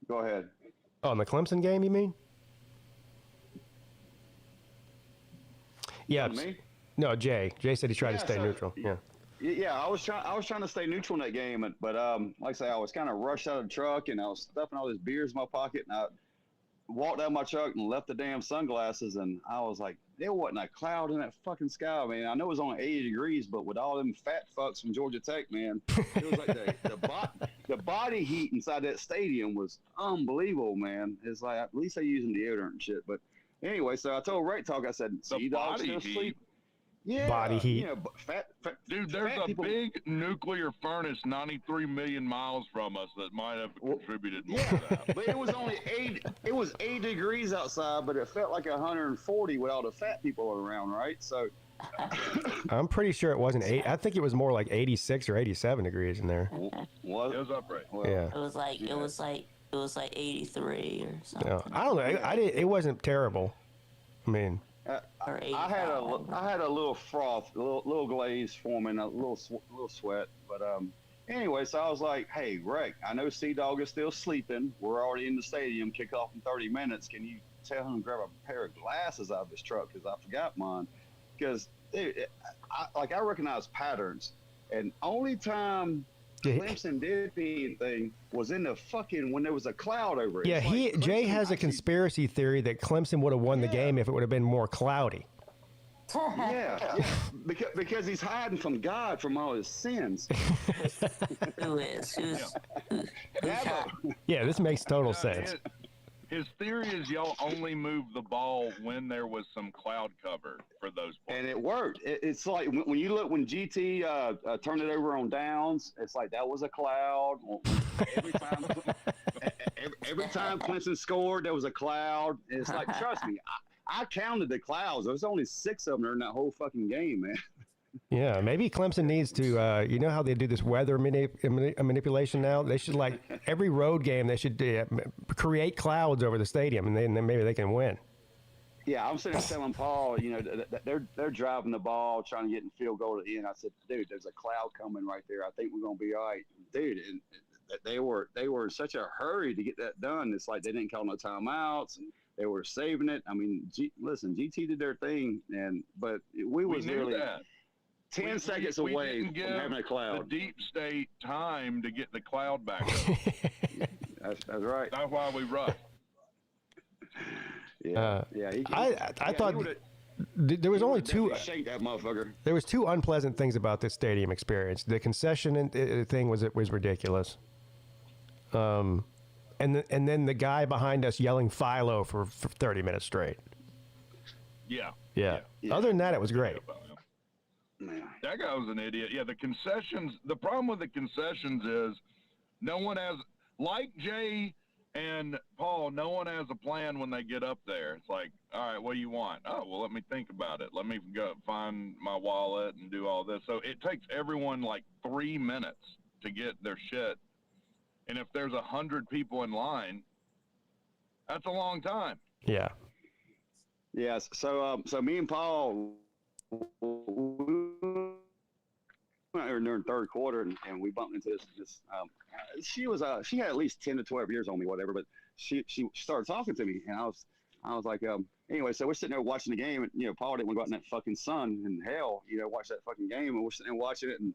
go ahead. Oh, in the Clemson game, you mean? Yeah. Me? No, Jay. Jay said he tried to stay so- neutral. Yeah. Yeah, I was trying to stay neutral in that game, but like I say, I was kind of rushed out of the truck, and I was stuffing all these beers in my pocket, and I walked out of my truck and left the damn sunglasses, and I was like, there wasn't a cloud in that fucking sky, man. I know it was only 80 degrees, but with all them fat fucks from Georgia Tech, man, it was like the body heat inside that stadium was unbelievable, man. It's like, at least they using deodorant and shit, but anyway, so I told Right Talk, I said, "See, dogs still sleep." Yeah, Body heat. Yeah, fat, Dude, there's fat a people, big nuclear furnace 93 million miles from us that might have contributed more to that. But it was only 8 degrees outside, but it felt like 140 with all the fat people around, right? So I'm pretty sure it wasn't 8. I think it was more like 86 or 87 degrees in there. It was upright. Well, Yeah. It was like 83 or something. No, I don't know. It wasn't terrible. I mean, Or I had a little froth, a little glaze forming, a little sweat. But anyway, so I was like, "Hey, Rick, I know Sea Dog is still sleeping. We're already in the stadium. Kick off in 30 minutes. Can you tell him to grab a pair of glasses out of his truck because I forgot mine? Because I recognize patterns, and only time Clemson did anything was in the fucking when there was a cloud over it. yeah, Jay has a conspiracy theory that Clemson would have won the game if it would have been more cloudy. Yeah, because he's hiding from God from all his sins. Who's Yeah, this makes total sense. His theory is y'all only moved the ball when there was some cloud cover for those plays. And it worked. It's like when you look when GT turned it over on downs, it's like that was a cloud. Every time Clemson scored, there was a cloud. It's like, trust me, I counted the clouds. There was only 6 of them during that whole fucking game, man. Yeah, maybe Clemson needs to, you know how they do this weather manipulation now? They should, like, every road game, they should create clouds over the stadium, and then maybe they can win. Yeah, I'm sitting there telling Paul, you know, they're driving the ball, trying to get in field goal to the end. I said, dude, there's a cloud coming right there. I think we're going to be all right. Dude, and they were in such a hurry to get that done. It's like they didn't call no timeouts, and they were saving it. I mean, listen, GT did their thing, but we was nearly 10 seconds away from having a cloud. The deep state time to get the cloud back up. That's right. That's why we rushed. Yeah, I thought there was only two. Shake that motherfucker. There was two unpleasant things about this stadium experience. The concession thing was ridiculous. And then the guy behind us yelling Philo for 30 minutes straight. Yeah. Other than that, it was great. That guy was an idiot. Yeah, the concessions. The problem with the concessions is no one has, like Jay and Paul, no one has a plan when they get up there. It's like, all right, what do you want? Oh, well, let me think about it. Let me go find my wallet and do all this. So it takes everyone like 3 minutes to get their shit. And if there's 100 people in line, that's a long time. Yeah. Yes. So me and Paul, we went there during third quarter, and we bumped into this. She had at least 10 to 12 years on me, whatever. But she started talking to me, and I was like, anyway. So we're sitting there watching the game, and Paul didn't want to go out in that fucking sun and hell, watch that fucking game, and we're sitting there watching it, and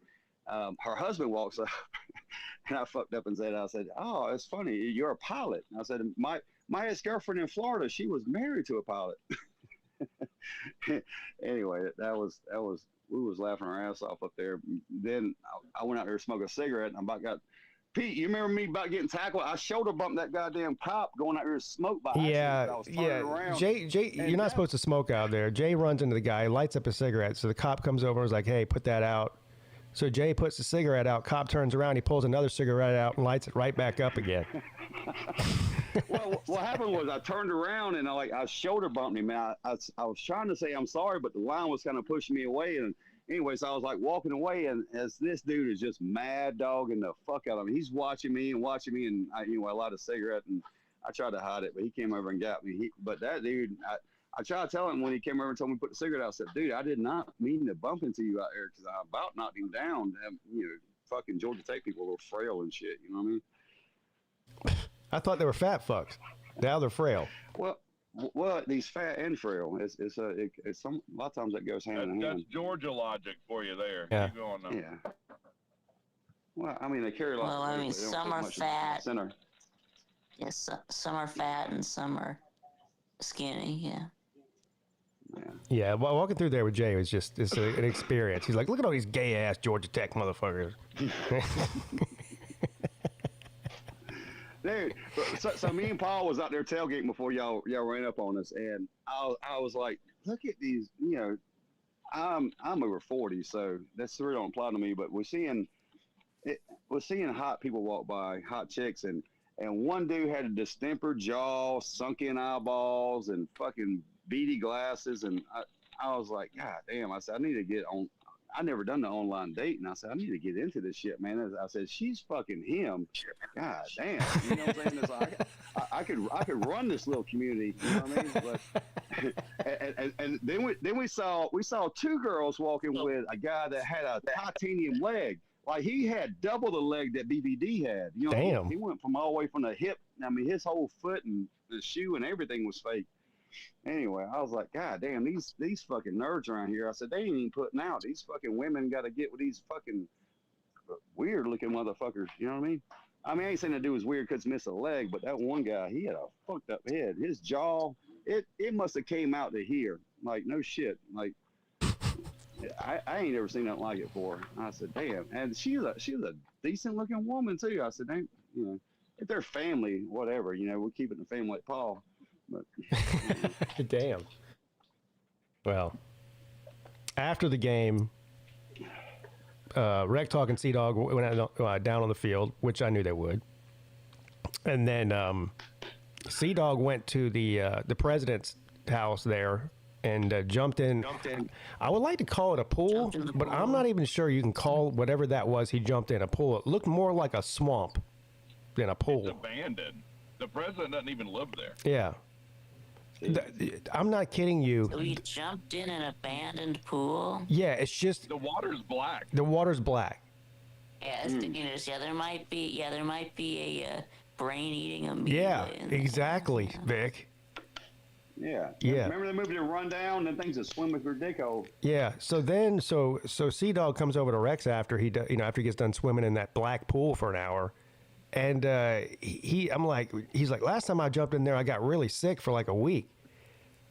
her husband walks up, and I fucked up and said, "Oh, it's funny, you're a pilot." And I said, "My ex-girlfriend in Florida, she was married to a pilot." Anyway, that was we was laughing our ass off up there. Then I went out there to smoke a cigarette, and I about got Pete. You remember me about getting tackled? I shoulder bumped that goddamn cop going out there to smoke by accident. I was turning around. Jay, you're not supposed to smoke out there. Jay runs into the guy, lights up a cigarette. So the cop comes over and is like, "Hey, put that out." So Jay puts the cigarette out. Cop turns around, he pulls another cigarette out and lights it right back up again. Well, what happened was I turned around and I shoulder bumped him. I was trying to say I'm sorry, but the line was kind of pushing me away. And anyways, I was like walking away, and as this dude is just mad dogging the fuck out of me. He's watching me, and I light a cigarette, and I tried to hide it, but he came over and got me. But that dude, I tried to tell him when he came over and told me to put the cigarette out. I said, "Dude, I did not mean to bump into you out there because I about knocked him down." Fucking Georgia Tech people are frail and shit. You know what I mean? I thought they were fat fucks. Now they're frail. Well, these fat and frail. It's a lot of times that goes hand in hand. That's Georgia logic for you there. Yeah. Keep going now. Yeah. Well, I mean, they carry a lot. Well, I mean, some are fat. Yes, some are fat and some are skinny. Yeah. Yeah, well, walking through there with Jay was just an experience. He's like, "Look at all these gay ass Georgia Tech motherfuckers." Dude, so me and Paul was out there tailgating before y'all ran up on us, and I was like, "Look at these, I'm over 40, so that's really don't apply to me." But we're seeing hot people walk by, hot chicks, and one dude had a distemper jaw, sunken eyeballs, and fucking beady glasses, and I was like, "God damn!" I said, "I need to get on." I never done the online date, and I said, "I need to get into this shit, man." I said, "She's fucking him." God damn, you know what I'm saying? It's like, I could run this little community, you know what I mean? But and then we saw two girls walking with a guy that had a titanium leg. Like he had double the leg that BBD had. Damn. He went from all the way from the hip. I mean, his whole foot and the shoe and everything was fake. Anyway, I was like, "God damn, these fucking nerds around here." I said, "They ain't even putting out. These fucking women got to get with these fucking weird looking motherfuckers." You know what I mean? I ain't saying the dude was weird because missed a leg, but that one guy, he had a fucked up head. His jaw, it must have came out to here. Like, no shit. Like, I ain't ever seen nothing like it before. I said, "Damn," and she was a decent looking woman too. I said, if they're family, whatever. We're keeping the family like Paul. But damn. Well, after the game, Rec Talk and Sea Dog went down on the field, which I knew they would, and then Sea Dog went to the president's house there and jumped in. I would like to call it a pool, but I'm not even sure you can call whatever that was. He jumped in a pool. It looked more like a swamp than a pool. It's abandoned. The president doesn't even live there. Yeah. I'm not kidding you. So he jumped in an abandoned pool? Yeah, it's just... The water's black. The water's black. Yeah, it's dangerous. Yeah, there might be a brain-eating amoeba. Yeah, in there. exactly, Yeah. Vic. Yeah. Yeah. Remember the movie to Run Down and things that swim with your dick hole? Yeah. So Sea Dog comes over to Rex after after he gets done swimming in that black pool for an hour, and he's like, last time I jumped in there, I got really sick for like a week.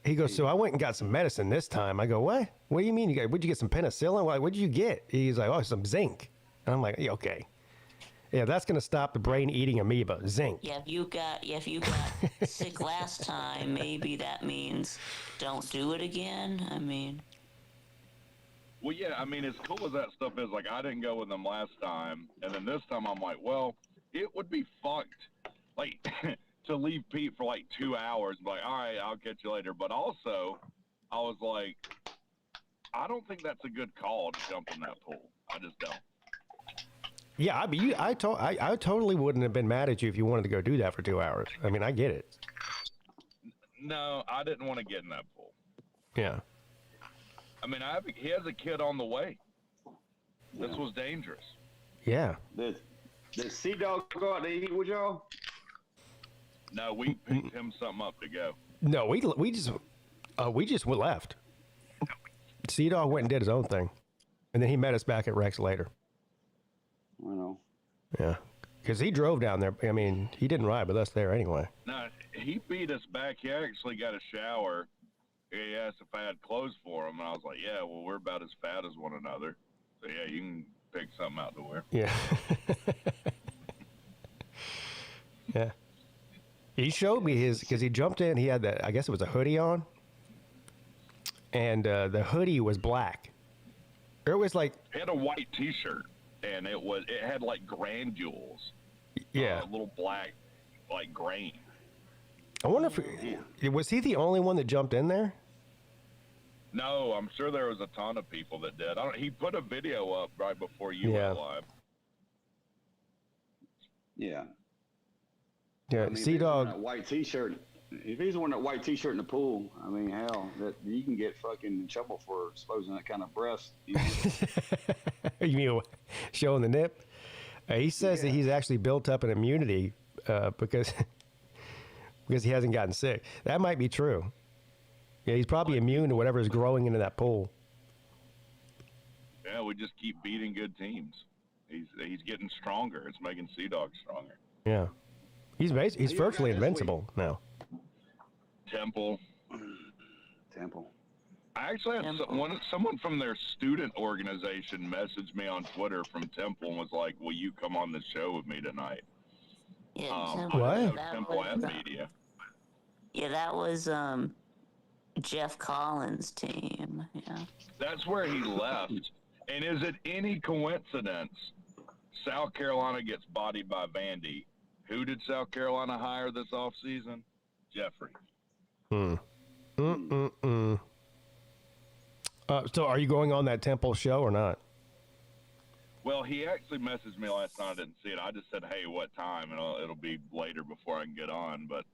He goes, so I went and got some medicine this time. I go, what? What do you mean? What'd you get, some penicillin? What'd you get? He's like, oh, some zinc. And I'm like, yeah, okay. Yeah, that's going to stop the brain-eating amoeba, zinc. Yeah, if you got sick last time, maybe that means don't do it again. I mean. Well, yeah, I mean, as cool as that stuff is, like, I didn't go with them last time, and then this time I'm like, well, it would be fucked, like, to leave Pete for like 2 hours, but like, all right, I'll catch you later. But also, I was like, I don't think that's a good call to jump in that pool. I just don't. Yeah, I mean, I totally wouldn't have been mad at you if you wanted to go do that for 2 hours. I mean, I get it. No, I didn't want to get in that pool. Yeah. I mean, he has a kid on the way. This was dangerous. Yeah. Did Sea Dog go out to eat with y'all? No, we picked him something up to go. No, we just left. Sea Dog went and did his own thing, and then he met us back at Rex later. I know. Yeah, because he drove down there. I mean, he didn't ride with us there anyway. No, he beat us back. He actually got a shower. He asked if I had clothes for him, and I was like, yeah, well, we're about as fat as one another. So, yeah, you can pick something out to wear. Yeah. Yeah. He showed me his, because he jumped in, he had that, I guess it was a hoodie on, and the hoodie was black. It was like... He had a white T-shirt, and it had like granules. Yeah. A little black, like grain. I wonder if, was he the only one that jumped in there? No, I'm sure there was a ton of people that did. He put a video up right before you went live. Yeah. Yeah, I mean, Sea Dog. That white T-shirt. If he's wearing that white T-shirt in the pool, I mean, hell, that you can get fucking in trouble for exposing that kind of breast. You know? You mean showing the nip? He says that he's actually built up an immunity because he hasn't gotten sick. That might be true. Yeah, he's probably immune to whatever is growing into that pool. Yeah, we just keep beating good teams. He's getting stronger. It's making Sea Dog stronger. Yeah. He's virtually invincible now. Temple. I actually had someone from their student organization messaged me on Twitter from Temple and was like, will you come on the show with me tonight? Yeah, what? Temple and media. Yeah, that was Jeff Collins' team. Yeah. That's where he left. And is it any coincidence South Carolina gets bodied by Vandy? Who did South Carolina hire this offseason? Jeffrey. So are you going on that Temple show or not? Well, he actually messaged me last night. I didn't see it. I just said, hey, what time? And it'll be later before I can get on. But,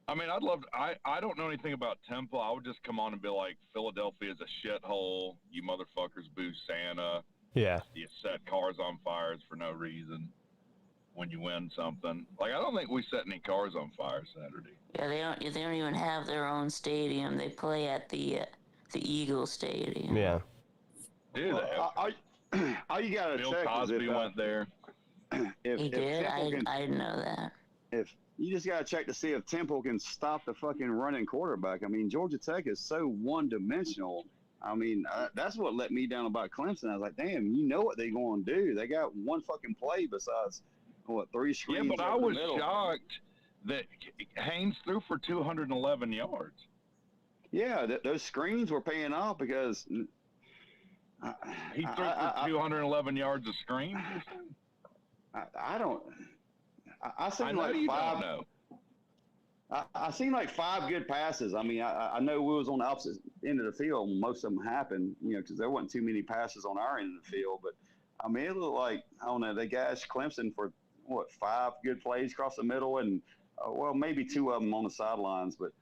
I mean, I'd love to. I don't know anything about Temple. I would just come on and be like, Philadelphia's a shithole. You motherfuckers boo Santa. Yeah. You set cars on fires for no reason when you win something. Like, I don't think we set any cars on fire Saturday. Yeah, they don't even have their own stadium. They play at the Eagle Stadium. Yeah. Dude, all you gotta Bill check Cosby is if, went there. He did? I didn't know that. If you just gotta check to see if Temple can stop the fucking running quarterback. I mean, Georgia Tech is so one-dimensional. I mean, that's what let me down about Clemson. I was like, damn, you know what they're going to do. They got one fucking play besides, 3 screens. Yeah, but I was shocked that Haynes threw for 211 yards. Yeah, those screens were paying off because he threw for 211 yards of screen. I don't. I seen know like you five. Don't know. I seen like 5 good passes. I mean, I know we was on the opposite end of the field. Most of them happened, because there wasn't too many passes on our end of the field. But I mean, it looked like, I don't know, they gashed Clemson for 5 good plays across the middle, and maybe 2 of them on the sidelines. But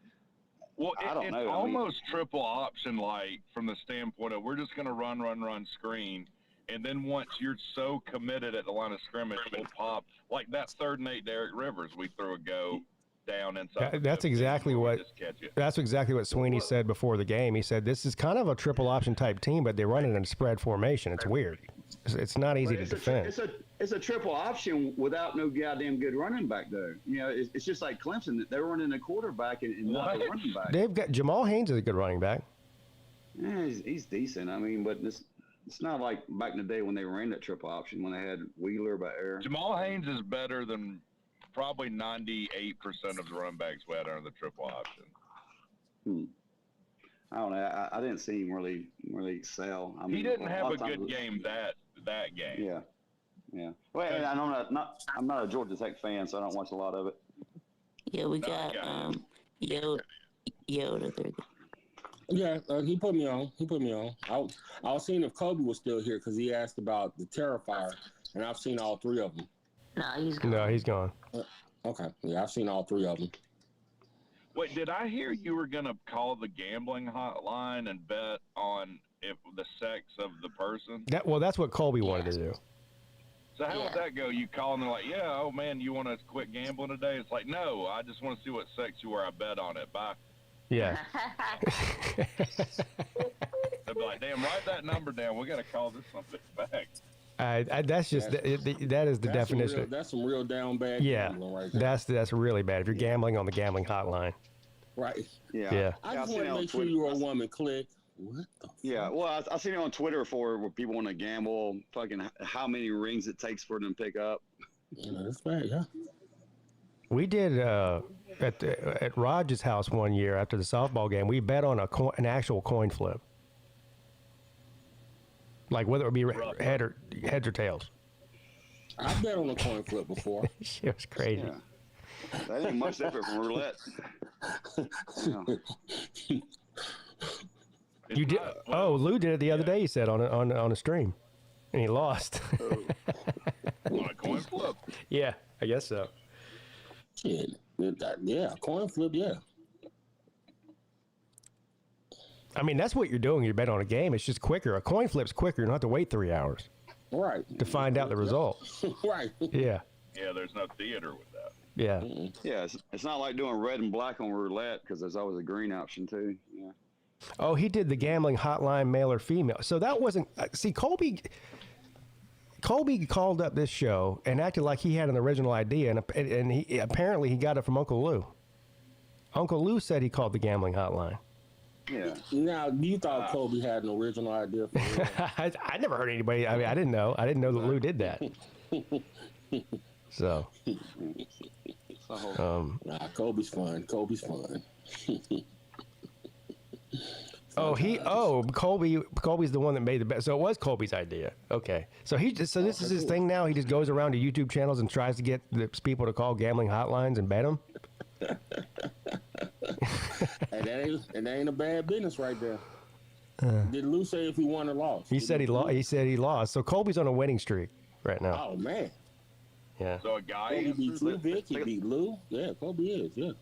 I don't know. It's almost triple option, like from the standpoint of we're just going to run screen, And then once you're so committed at the line of scrimmage, we'll pop. Like that 3rd and 8 Derek Rivers, we threw a go down inside. That's exactly what Sweeney said before the game. He said this is kind of a triple option type team, but they run it in a spread formation. It's weird. It's not easy to defend. It's a triple option without no goddamn good running back, though. You know, it's just like Clemson. They're running a quarterback and not a running back. They've got Jamal Haynes is a good running back. Yeah, he's decent. I mean, but it's not like back in the day when they ran that triple option when they had Wheeler by air. Jamal Haynes is better than probably 98% of the running backs we had under the triple option. I don't know. I didn't see him really excel. I mean, he didn't have a good game that game. Yeah. Well, and I'm not a Georgia Tech fan, so I don't watch a lot of it. Yeah, we got Yoda there. Yeah, he put me on. I was seeing if Kobe was still here because he asked about the Terrifier, and I've seen all 3 of them. No, he's gone. Okay, yeah, I've seen all 3 of them. Wait, did I hear you were going to call the gambling hotline and bet on if the sex of the person? That's what Colby wanted to do. So how would that go? You call and they're like, yeah, oh man, you want to quit gambling today? It's like, no, I just want to see what sex you are. I bet on it. Bye. Yeah. They'll be like, damn, write that number down. We got to call this something back. That is the definition. That's some real down bad gambling right there. That's really bad. If you're gambling on the gambling hotline. Right. Yeah. I just want to make sure you're a woman. Click. What the Yeah, well, I've seen it on Twitter before where people want to gamble fucking how many rings it takes for them to pick up. Yeah, that's bad, yeah. We did at Raj's house one year after the softball game. We bet on an actual coin flip, like whether it would be heads or tails. I bet on a coin flip before. It was crazy. Yeah. That ain't much different from roulette. Yeah. You did? Lou did it the other day. He said on a stream, and he lost. On a coin flip? Yeah, I guess so. Shit. Yeah, coin flip. Yeah. I mean, that's what you're doing. You bet on a game. It's just quicker. A coin flip's quicker. You don't have to wait 3 hours. Right. To find out the result. Right. Yeah. Yeah, there's no theater with that. Yeah. Yeah, it's not like doing red and black on roulette because there's always a green option too. Yeah. Oh, he did the gambling hotline, male or female. So that wasn't. See, Colby called up this show and acted like he had an original idea, and he apparently he got it from Uncle Lou. Uncle Lou said he called the gambling hotline. Yeah. Now, you thought Kobe had an original idea for it? I never heard anybody. I mean, I didn't know. I didn't know that Lou did that. So. Kobe's fun. Kobe's fun. Colby's the one that made the bet. So it was Colby's idea. Okay. So this is his thing now. He just goes around to YouTube channels and tries to get the people to call gambling hotlines and bet them. And that ain't a bad business right there. Did Lou say if he won or lost? He said he lost. He said he lost. So Colby's on a winning streak right now. Oh man. Yeah. So a guy Kobe beat Lou Vic. He beat Lou. Yeah, Kobe is. Yeah.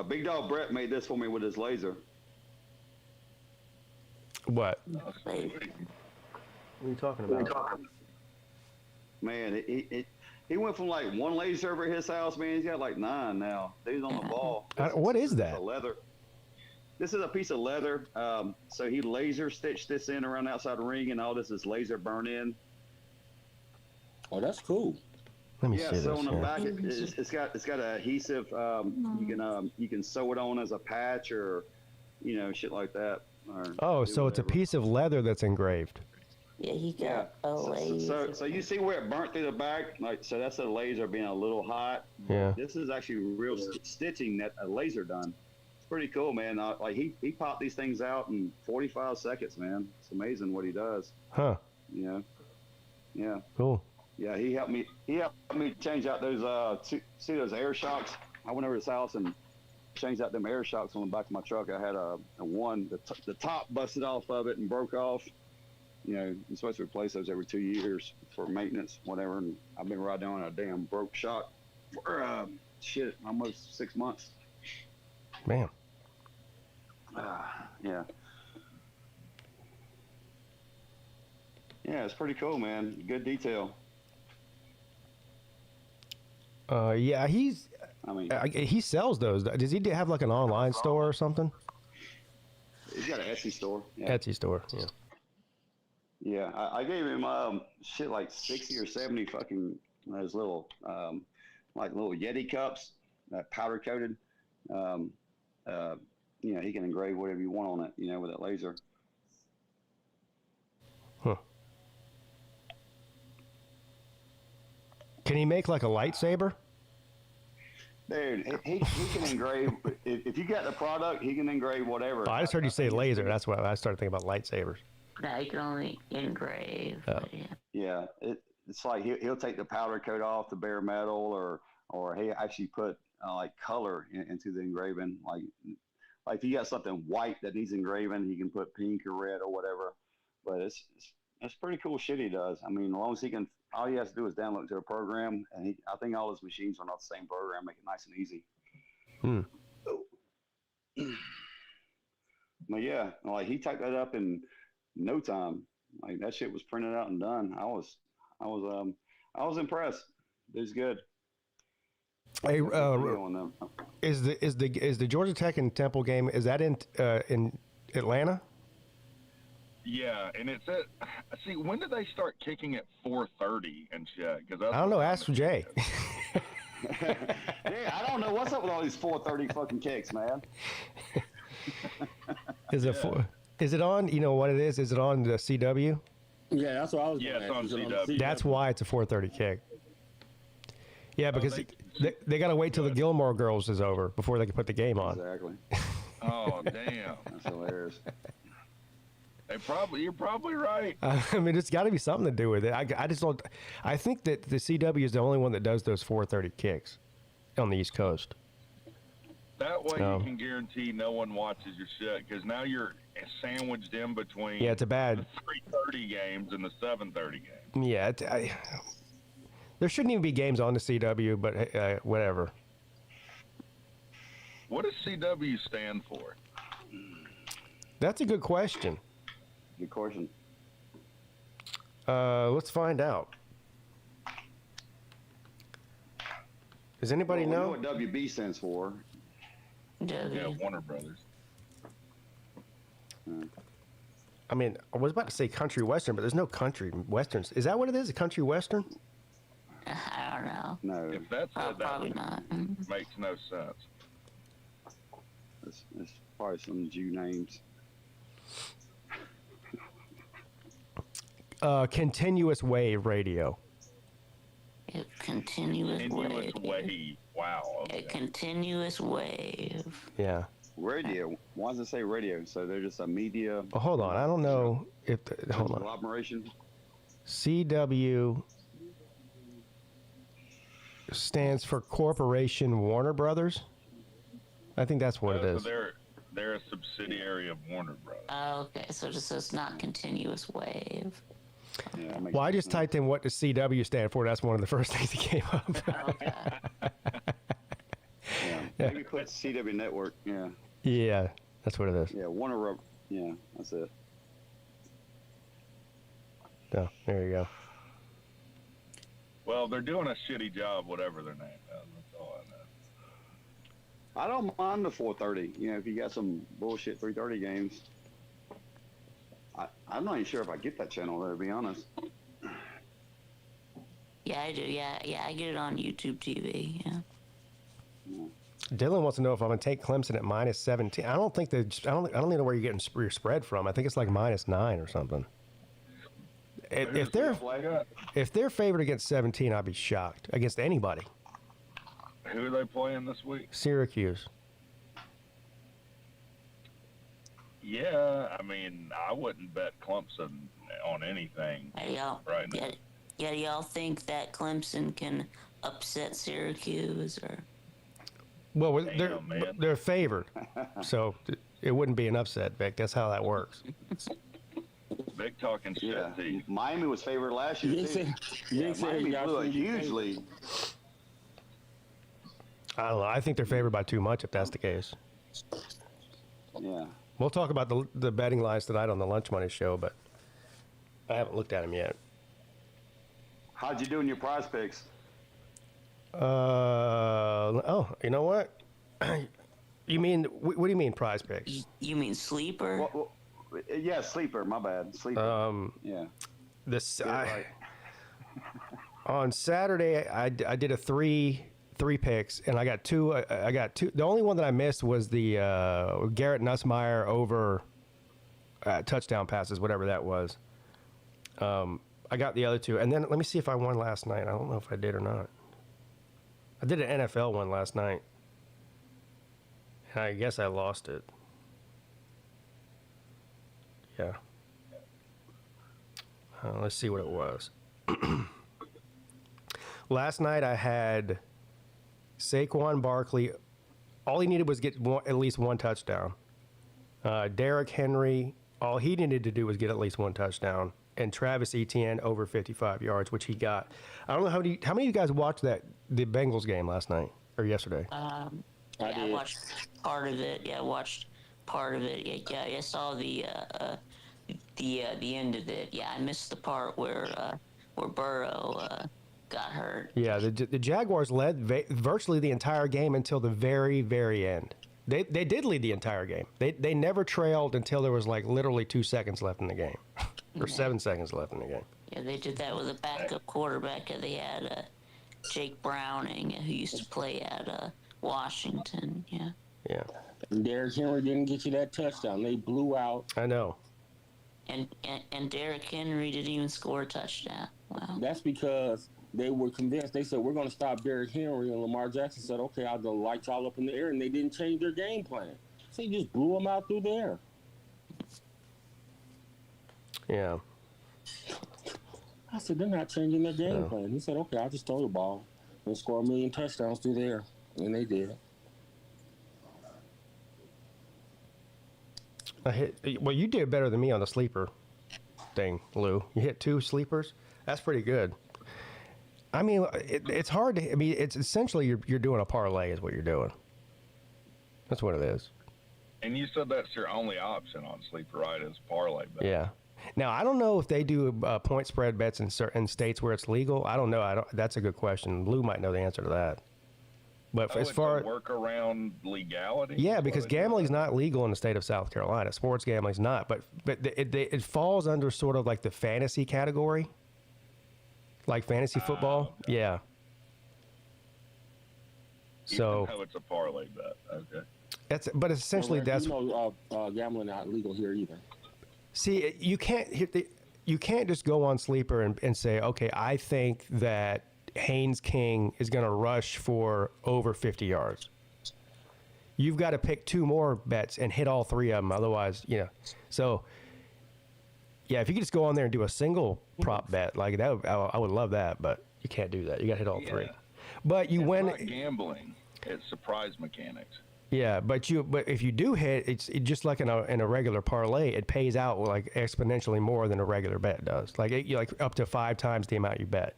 Big Dog Brett made this for me with his laser. What? What are you talking about? Man, he went from like one laser over his house, man. He's got like 9 now. He's on the ball. What is that? Leather. This is a piece of leather. So he laser stitched this in around the outside the ring, and all this is laser burn in. Oh, that's cool. Let me see so this. On the back, it's got adhesive. You can sew it on as a patch or, shit like that. So it's a piece of leather that's engraved. Yeah, he got a laser. So you see where it burnt through the back? So that's a laser being a little hot. Yeah. This is actually real stitching that a laser done. It's pretty cool, man. He popped these things out in 45 seconds, man. It's amazing what he does. Huh. Yeah. Cool. Yeah, he helped me change out those those air shocks. I went over to his house and changed out them air shocks on the back of my truck. I had the top busted off of it and broke off. You're supposed to replace those every 2 years for maintenance, whatever. And I've been riding on a damn broke shock for almost 6 months. Man. Yeah. Yeah, it's pretty cool, man. Good detail. Yeah, I mean, he sells those. Does he have like an online store or something? he's got an Etsy store. Yeah. Etsy store. Yeah. Yeah, I gave him shit like 60 or 70 fucking those little like little Yeti cups, powder coated. You know, he can engrave whatever you want on it, you know, with that laser. Huh. Can he make like a lightsaber? Dude, he can engrave. If you got the product, he can engrave whatever. Oh, I just heard you say laser. That's why I started thinking about lightsabers. No, you can only engrave. Oh. Yeah. Yeah, it's like he'll take the powder coat off the bare metal, or he actually put like color into the engraving. Like if you got something white that needs engraving, he can put pink or red or whatever. But it's pretty cool shit he does. I mean, as long as he can, all he has to do is download to a program, and I think all his machines are not the same program, make it nice and easy. But yeah, like he typed that up in no time. Like that shit was printed out and done. I was impressed. It's good. Hey, is the Georgia Tech and Temple game, is that in Atlanta? Yeah, and it's at. See, when did they start kicking at 4:30 and shit? Because I don't know. Ask Jay. Yeah, I don't know what's up with all these 4:30 fucking kicks, man. Is it Is it on? You know what it is? Is it on the CW? Yeah, that's what I was. Yeah, it's on CW. That's why it's a 4:30 kick. Yeah, because they got to wait till the Gilmore Girls is over before they can put the game on. Exactly. Oh, damn. That's hilarious. You're probably right. I mean, it's got to be something to do with it. I just don't. I think that the CW is the only one that does those 4:30 kicks on the East Coast. That way you can guarantee no one watches your shit because now you're sandwiched in between. Yeah, it's a bad. The 3:30 games and the 7:30 games. Yeah, there shouldn't even be games on the CW, but whatever. What does CW stand for? That's a good question. Good question. Let's find out. Does anybody know? What WB stands for? Yeah, Warner Brothers. I mean, I was about to say country western, but there's no country westerns. Is that what it is? A country western? I don't know. No. If that's it, Probably not. makes no sense. It's probably some Jew names. Continuous wave radio. A continuous wave. Wow. Okay. A continuous wave. Yeah. Radio. Why does it say radio? So they're just a media. Well, hold on. I don't know if. Hold on. Collaboration. CW stands for Corporation Warner Brothers. I think that's what it is. So they're a subsidiary of Warner Brothers. Oh, okay, so just so it's not continuous wave. Yeah, well, I just typed in what does CW stand for. That's one of the first things that came up. Okay. Yeah. Maybe put CW Network. Yeah. Yeah, that's what it is. Yeah, Warner. Yeah, that's it. Oh, there you go. Well, they're doing a shitty job, whatever their name is. That's all I know. I don't mind the 4:30. You know, if you got some bullshit 3:30 games. I'm not even sure if I get that channel there, to be honest. Yeah, I do. Yeah, I get it on YouTube TV. Yeah. Dylan wants to know if I'm going to take Clemson at -17. I don't think I don't even know where you're getting your spread from. I think it's like -9 or something. If they're favored against 17, I'd be shocked against anybody. Who are they playing this week? Syracuse. Yeah, I mean, I wouldn't bet Clemson on anything right now. Yeah, y'all think that Clemson can upset Syracuse or? Well, they're favored, so it wouldn't be an upset, Vic. That's how that works. Vic talking shit. Yeah. Miami was favored last year too. Miami blew a huge lead. I don't know. I think they're favored by too much if that's the case. Yeah. We'll talk about the betting lines tonight on the Lunch Money Show, but I haven't looked at them yet. How'd you do in your prize picks? Oh, you know what? You mean, what do you mean prize picks? You mean sleeper? Yeah, sleeper. My bad. Sleeper. Yeah. Right. On Saturday, I did a three picks, and I got two. The only one that I missed was the Garrett Nussmeier over touchdown passes, whatever that was. I got the other two, and then let me see if I won last night. I don't know if I did or not. I did an NFL one last night, and I guess I lost it. Yeah. Let's see what it was. Last night I had Saquon Barkley. All he needed was get at least one touchdown. Derrick Henry, all he needed to do was get at least one touchdown. And Travis Etienne over 55 yards, which he got. I don't know how many of you guys watched the Bengals game last night or yesterday? I watched part of it. Yeah, I watched part of it. Yeah, I saw the end of it. Yeah, I missed the part where Burrow got hurt. Yeah, the Jaguars led virtually the entire game until the very, very end. They did lead the entire game. They never trailed until there was like literally 2 seconds left in the game, or 7 seconds left in the game. Yeah, they did that with a backup quarterback. They had Jake Browning, who used to play at Washington. Yeah. Yeah. And Derrick Henry didn't get you that touchdown. They blew out. I know. And Derrick Henry didn't even score a touchdown. Wow. That's because they were convinced. They said, we're going to stop Derrick Henry. And Lamar Jackson said, okay, I'll light y'all up in the air. And they didn't change their game plan. So he just blew them out through the air. Yeah. I said, they're not changing their game plan. He said, okay, I'll just throw the ball and score 1 million touchdowns through the air. And they did. Well, you did better than me on the sleeper thing, Lou. You hit 2 sleepers. That's pretty good. I mean, it's hard to. I mean, it's essentially you're doing a parlay, is what you're doing. That's what it is. And you said that's your only option on sleeper, right? Is parlay bet. Yeah. Now I don't know if they do point spread bets in certain states where it's legal. I don't know. That's a good question. Lou might know the answer to that. But as far as work around legality, yeah, because gambling's not legal in the state of South Carolina. Sports gambling's not, but it falls under sort of like the fantasy category, like fantasy football. Okay. Yeah. So it's a parlay bet. Okay. But essentially that's gambling not legal here either. See, you can't just go on Sleeper and say, okay, I think that Haynes King is going to rush for over 50 yards. You've got to pick 2 more bets and hit all 3 of them. Otherwise, So, yeah, if you could just go on there and do a single prop bet like that, I would love that. But you can't do that. You got to hit all 3. But you win. Not gambling. It's surprise mechanics. Yeah, but if you do hit, it's just like in a regular parlay, it pays out like exponentially more than a regular bet does. Like up to 5 times the amount you bet.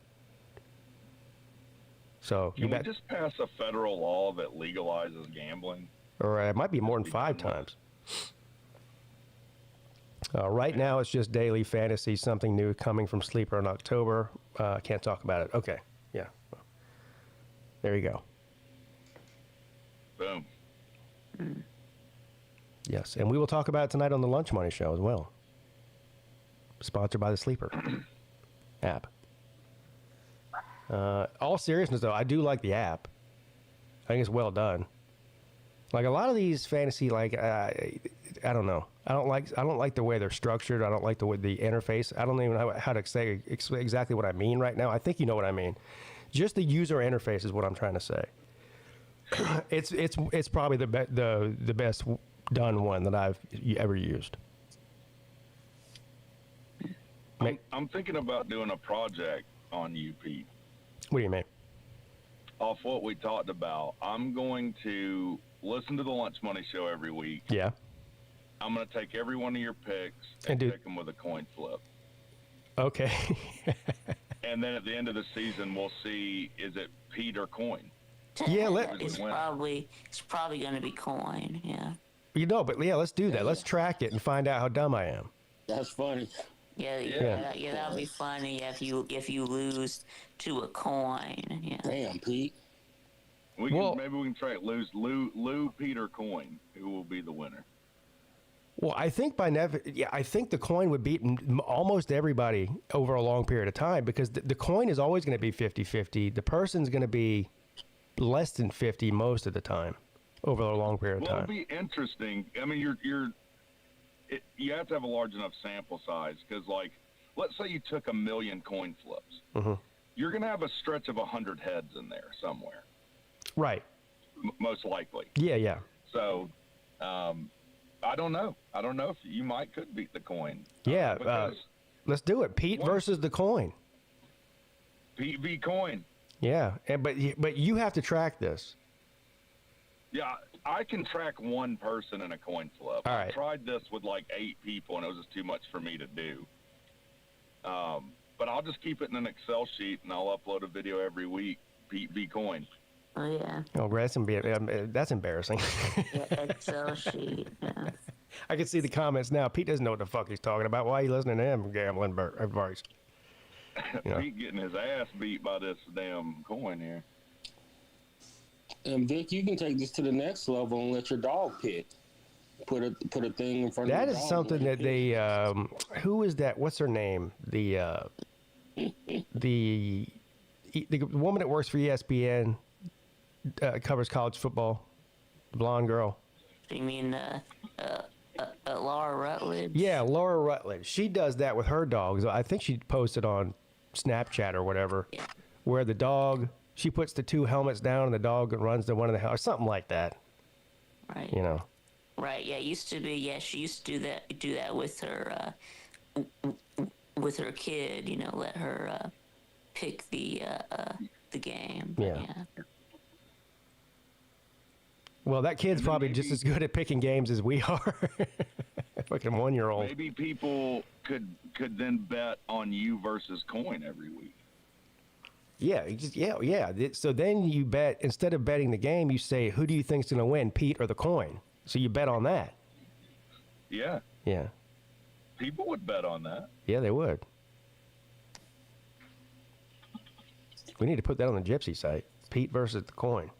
So Can we just pass a federal law that legalizes gambling? Or it might be more than 5 times. Right now, it's just daily fantasy, something new coming from Sleeper in October. Can't talk about it. Okay, yeah. There you go. Boom. Yes, and we will talk about it tonight on the Lunch Money Show as well. Sponsored by the Sleeper app. All seriousness, though, I do like the app. I think it's well done. Like a lot of these fantasy, I don't know. I don't like the way they're structured. I don't like the way the interface. I don't even know how to say exactly what I mean right now. I think you know what I mean. Just the user interface is what I'm trying to say. It's probably the best done one that I've ever used. I'm thinking about doing a project on you, Pete. What do you mean? Off what we talked about, I'm going to listen to the Lunch Money Show every week. Yeah. I'm going to take every one of your picks and pick them with a coin flip. Okay. And then at the end of the season, we'll see, is it Pete or coin? Yeah, it's probably going to be coin. Yeah. But yeah, let's do that. Let's track it and find out how dumb I am. That's funny. Yeah, that would be funny if you lose to a coin. Yeah. Damn, Pete. Maybe we can try Lou Peter coin. Who will be the winner? Well, I think I think the coin would beat almost everybody over a long period of time because the coin is always going to be 50-50. The person's going to be less than 50 most of the time over a long period of time. Well, it'll be interesting. I mean, you have to have a large enough sample size because, like, let's say you took 1 million coin flips. Mm-hmm. You're going to have a stretch of 100 heads in there somewhere. Right. Most likely. Yeah. So, I don't know. I don't know if you could beat the coin. Yeah. Let's do it. Pete versus the coin. Pete v. coin. Yeah. But you have to track this. Yeah, I can track one person in a coin flip. All right. I tried this with like 8 people, and it was just too much for me to do. But I'll just keep it in an Excel sheet, and I'll upload a video every week. Pete v. coin. Oh, yeah. Oh, that's embarrassing. Yeah, Excel sheet. Yeah. I can see the comments now. Pete doesn't know what the fuck he's talking about. Why are you listening to him gambling advice? Pete getting his ass beat by this damn coin here. And Vic, you can take this to the next level and let your dog pick. Put a thing in front of That the is dog something that they who is that? What's her name? The woman that works for ESPN covers college football. The blonde girl. You mean Laura Rutledge? Yeah, Laura Rutledge. She does that with her dogs. I think she posted on Snapchat or whatever, where the dog, she puts the 2 helmets down and the dog runs to one of the helmets, something like that. Right. You know. Right. Yeah. It used to be. Yeah. She used to do that with her kid. You know, let her pick the game. Yeah. Well, that kid's probably just as good at picking games as we are. Fucking 1-year-old. Maybe people could then bet on you versus coin every week. Yeah. So then you bet, instead of betting the game, you say, who do you think's going to win, Pete or the coin? So you bet on that. Yeah. Yeah. People would bet on that. Yeah, they would. We need to put that on the Gypsy site. Pete versus the coin.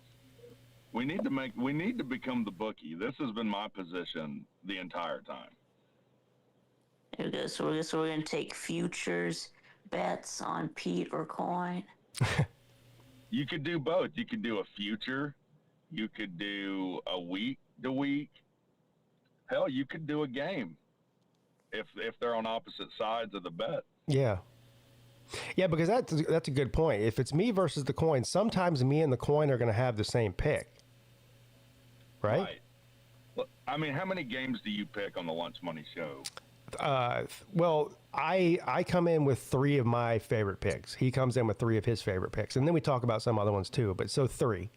We need to become the bookie. This has been my position the entire time. There we go. So we're going to take futures bets on Pete or coin. You could do both. You could do a future. You could do a week to week. Hell, you could do a game if they're on opposite sides of the bet. Yeah. Yeah, because that's a good point. If it's me versus the coin, sometimes me and the coin are going to have the same pick. Right? Well, I mean, how many games do you pick on the Lunch Money Show? Well, I come in with 3 of my favorite picks. He comes in with 3 of his favorite picks. And then we talk about some other ones too. But so 3.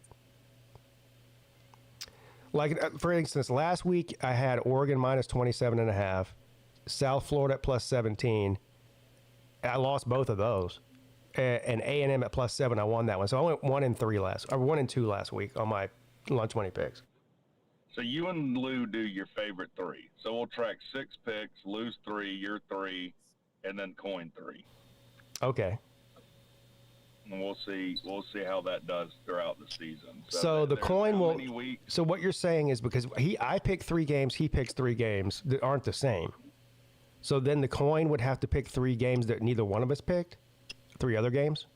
Like, for instance, last week I had Oregon minus 27.5, South Florida at plus 17. I lost both of those. And A&M at plus 7, I won that one. So I went 1 and 2 last week on my Lunch Money picks. So you and Lou do your favorite 3. So we'll track 6 picks, Lou's 3, your 3, and then coin 3. Okay. And we'll see how that does throughout the season. So the coin will. So what you're saying is because I pick 3 games, he picks 3 games that aren't the same. So then the coin would have to pick 3 games that neither one of us picked. 3 other games.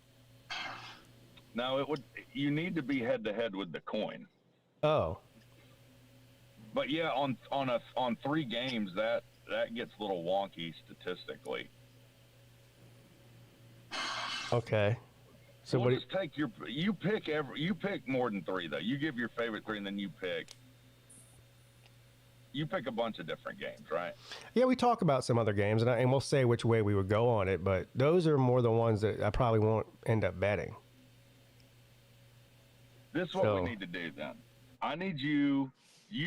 No, you need to be head to head with the coin. Oh. But yeah, on 3 games that gets a little wonky statistically. Okay. So we'll just take you pick more than 3 though. You give your favorite 3 and then you pick a bunch of different games, right? Yeah, we talk about some other games and we'll say which way we would go on it, but those are more the ones that I probably won't end up betting. This is what we need to do then. I need you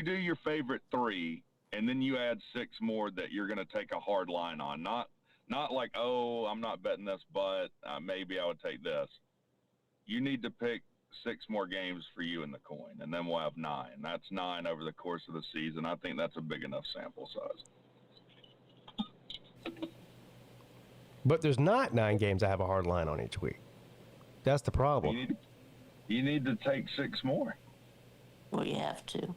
do your favorite 3 and then you add 6 more that you're going to take a hard line on. Not like, oh, I'm not betting this, but maybe I would take this. You need to pick 6 more games for you in the coin, and then we'll have 9. That's 9 over the course of the season. I think that's a big enough sample size. But there's not 9 games I have a hard line on each week. That's the problem. You need to take 6 more. Well, you have to.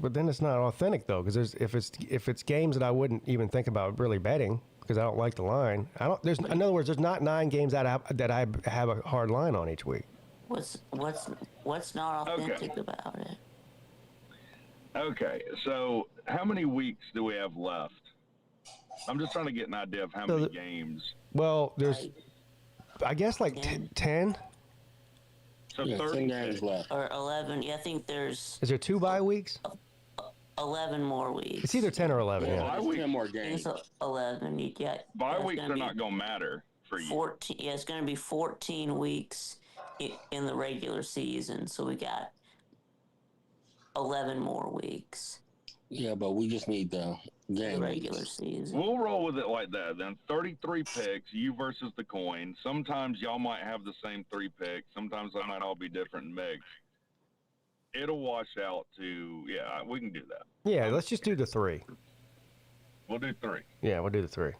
But then it's not authentic though, because if it's games that I wouldn't even think about really betting because I don't like the line. In other words, there's not 9 games that I have a hard line on each week. What's not authentic about it? Okay, so how many weeks do we have left? I'm just trying to get an idea of how many games. Well, there's, I guess, like 10. So 10 games left. Or 11. Yeah, I think there's... Is there 2 bye weeks? 11 more weeks. It's either 10 or 11, yeah. Bye weeks. 10 more games. It's 11. You got... Bye weeks are not going to matter for you. 14. Yeah, it's going to be 14 weeks in the regular season. So we got 11 more weeks. Yeah, but we just need the game. The regular season. We'll roll with it like that then. 33 picks, you versus the coin. Sometimes y'all might have the same 3 picks. Sometimes they might all be different mix. It'll wash out to, yeah, we can do that. Yeah, let's just do the 3. We'll do 3. Yeah, we'll do the 3.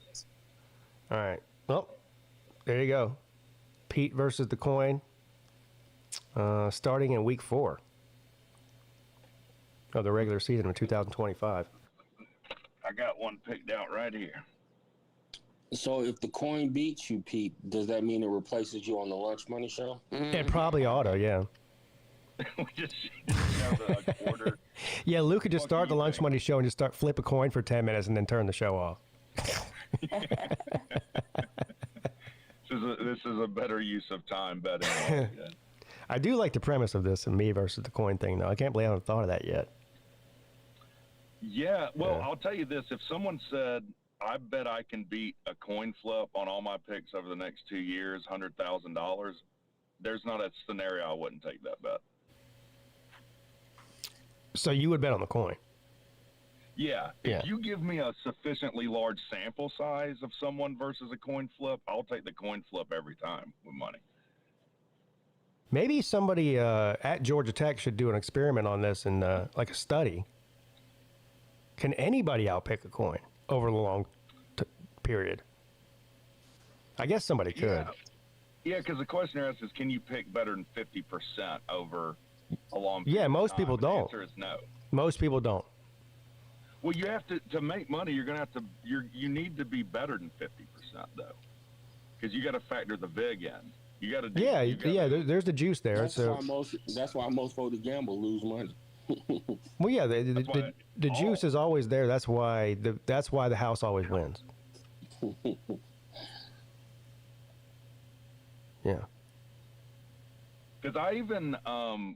All right. Well, there you go. Peete versus the coin. Starting in week 4 of the regular season of 2025. I got one picked out right here. So if the coin beats you, Pete, does that mean it replaces you on the Lunch Money Show? It probably ought to, yeah. We just have a quarter. Yeah, Luke could just start the Lunch Money Show and just flip a coin for 10 minutes and then turn the show off. This is a better use of time betting. I do like the premise of this and me versus the coin thing, though. I can't believe I haven't thought of that yet. Yeah, well, I'll tell you this. If someone said, I bet I can beat a coin flip on all my picks over the next 2 years, $100,000, there's not a scenario I wouldn't take that bet. So you would bet on the coin? Yeah. If you give me a sufficiently large sample size of someone versus a coin flip, I'll take the coin flip every time with money. Maybe somebody at Georgia Tech should do an experiment on this and like a study. Can anybody outpick a coin over the long period? I guess somebody could. Yeah, because the question here is, can you pick better than 50% over a long period? Yeah, most people don't. The answer is no. Most people don't. Well, you have to make money. You're gonna have to. You need to be better than 50% though, because you got to factor the vig in. You got to. There's the juice there. That's why most folks that gamble lose money. Well, yeah, the juice is always there. That's why the house always wins. Yeah. Because I even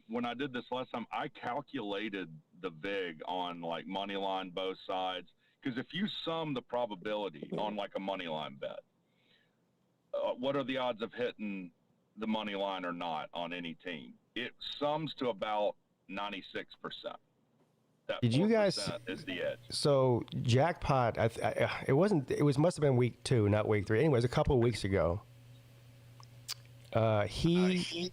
when I did this last time, I calculated the vig on like money line both sides. Because if you sum the probability on like a money line bet, what are the odds of hitting the money line or not on any team? It sums to about 96%. That Did you guys? Is the edge. So jackpot. It wasn't. It must have been week 2, not week 3. Anyways, a couple of weeks ago, he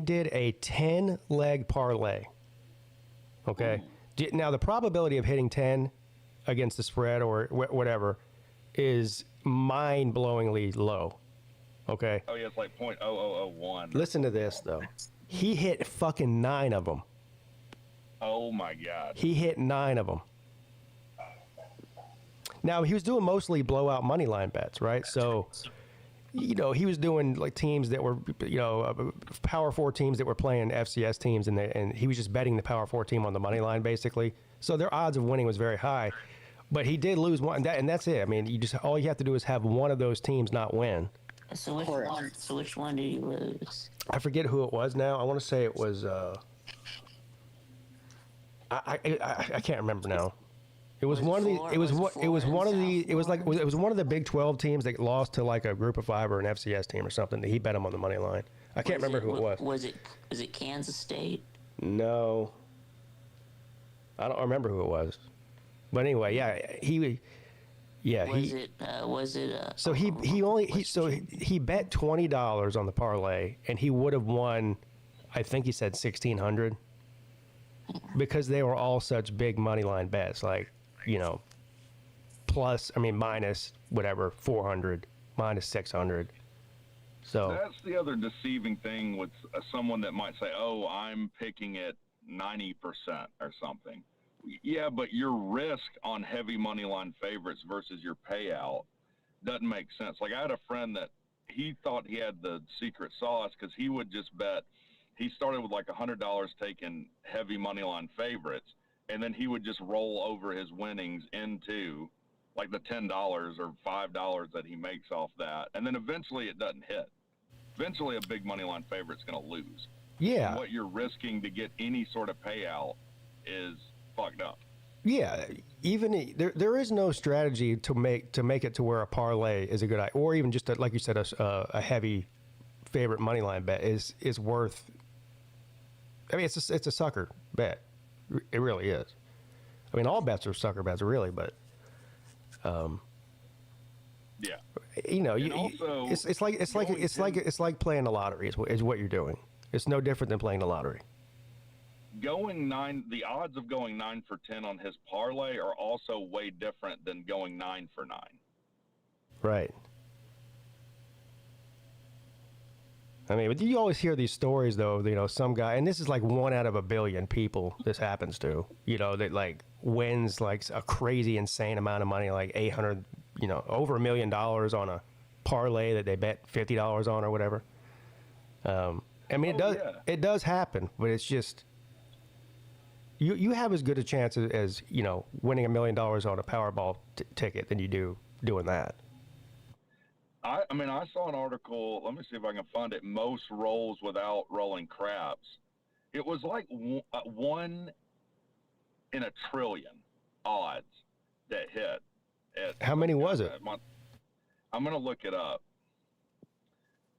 did a 10-leg parlay. Okay. Now the probability of hitting 10 against the spread or whatever is mind-blowingly low. Okay. Oh yeah, it's like 0.0001. Listen to this though. He hit fucking 9 of them. Oh my God. He hit 9 of them. Now he was doing mostly blowout money line bets, right? So, he was doing like teams that were, Power 4 teams that were playing FCS teams, and he was just betting the Power 4 team on the money line basically. So their odds of winning was very high, but he did lose one, and that's it. I mean, all you have to do is have one of those teams not win. So which one did you lose? I forget who it was now. I want to say it was. I can't remember now. It was one of the. It was what. It was one of the. It was like. It was one of the Big 12 teams that lost to like a Group of 5 or an FCS team or something. That he bet them on the money line. I can't remember who it was. Was it Kansas State? No. I don't remember who it was. But anyway, yeah, he. Yeah, was it? So he bet $20 on the parlay, and he would have won. I think he said 1,600. Because they were all such big money line bets, like, minus whatever 400, minus 600. So that's the other deceiving thing with someone that might say, "Oh, I'm picking it 90% or something." Yeah, but your risk on heavy money line favorites versus your payout doesn't make sense. Like I had a friend that he thought he had the secret sauce because he would just bet. He started with like $100 taking heavy money line favorites, and then he would just roll over his winnings into like the $10 or $5 that he makes off that, and then eventually it doesn't hit. Eventually, a big money line favorite's going to lose. yeah, And what you're risking to get any sort of payout is fucked up. yeah. Even there is no strategy to make it to where a parlay is a good idea, or even just like you said, a heavy favorite money line bet is worth. I mean, it's a sucker bet. It really is. I mean, all bets are sucker bets, really, but. Yeah. You know, also, it's like playing the lottery is what you're doing. It's no different than playing the lottery. The odds of going 9 for 10 on his parlay are also way different than going 9 for 9. Right. I mean, but you always hear these stories, though. You know, some guy, and this is like 1 out of a billion people this happens to. You know, that like wins like a crazy, insane amount of money, like 800. You know, over $1 million on a parlay that they bet $50 on or whatever. I mean, it does happen, but it's just you have as good a chance as you know winning $1 million on a Powerball ticket than you do doing that. I mean, I saw an article. Let me see if I can find it. Most rolls without rolling craps. It was like 1 in a trillion odds that hit. How many was it? I'm going to look it up.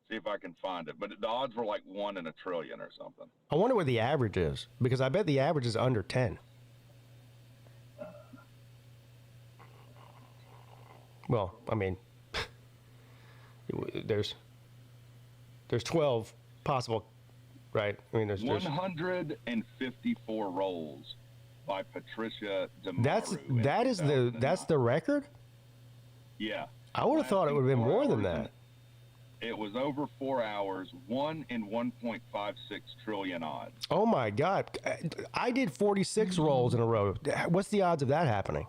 See if I can find it. But the odds were like 1 in a trillion or something. I wonder what the average is, because I bet the average is under 10. Well, I mean, there's 12 possible, right? I mean, there's 154 rolls by Patricia DeMaru. That's the record? Yeah. I would have thought it would have been more than that. It was over 4 hours, 1 in 1.56 trillion odds. Oh my God. I did 46 rolls in a row. What's the odds of that happening?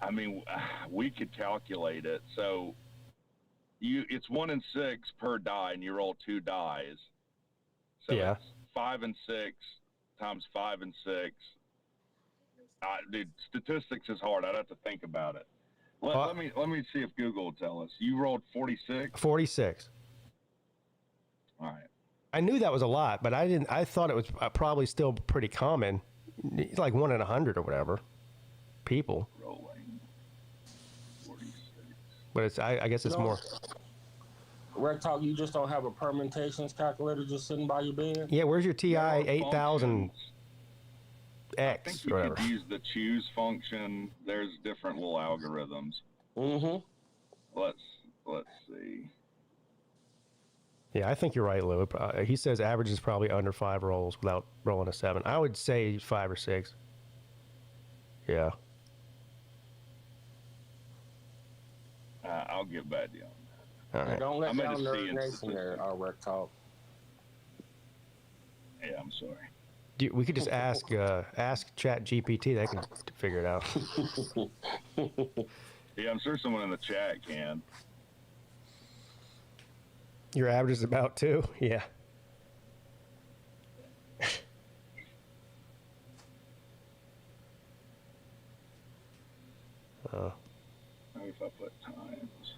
I mean, we could calculate it. So it's 1 in 6 per die, and you roll 2 dies. So yeah. It's 5 and 6 times 5 and 6. Dude, statistics is hard. I'd have to think about it. Let me see if Google will tell us. You rolled 46? 46. All right. I knew that was a lot, but I thought it was probably still pretty common. It's like 1 in 100 or whatever. People. Rolling 46. But I guess it's more. Red Talk, you just don't have a permutations calculator just sitting by your bed? Yeah, where's your TI 8000X I think you or whatever? could use the choose function. There's different little algorithms. Mm-hmm. Let's see. Yeah, I think you're right, Lou. He says average is probably under 5 rolls without rolling a 7. I would say 5 or 6. Yeah. I'll get back to you on that. All right. Don't let I'm down just Nerd seeing Nation there, Red Talk. Yeah, I'm sorry. We could just ask Chat GPT. They can figure it out. Yeah, I'm sure someone in the chat can. Your average is about 2? Yeah. Maybe if I put times.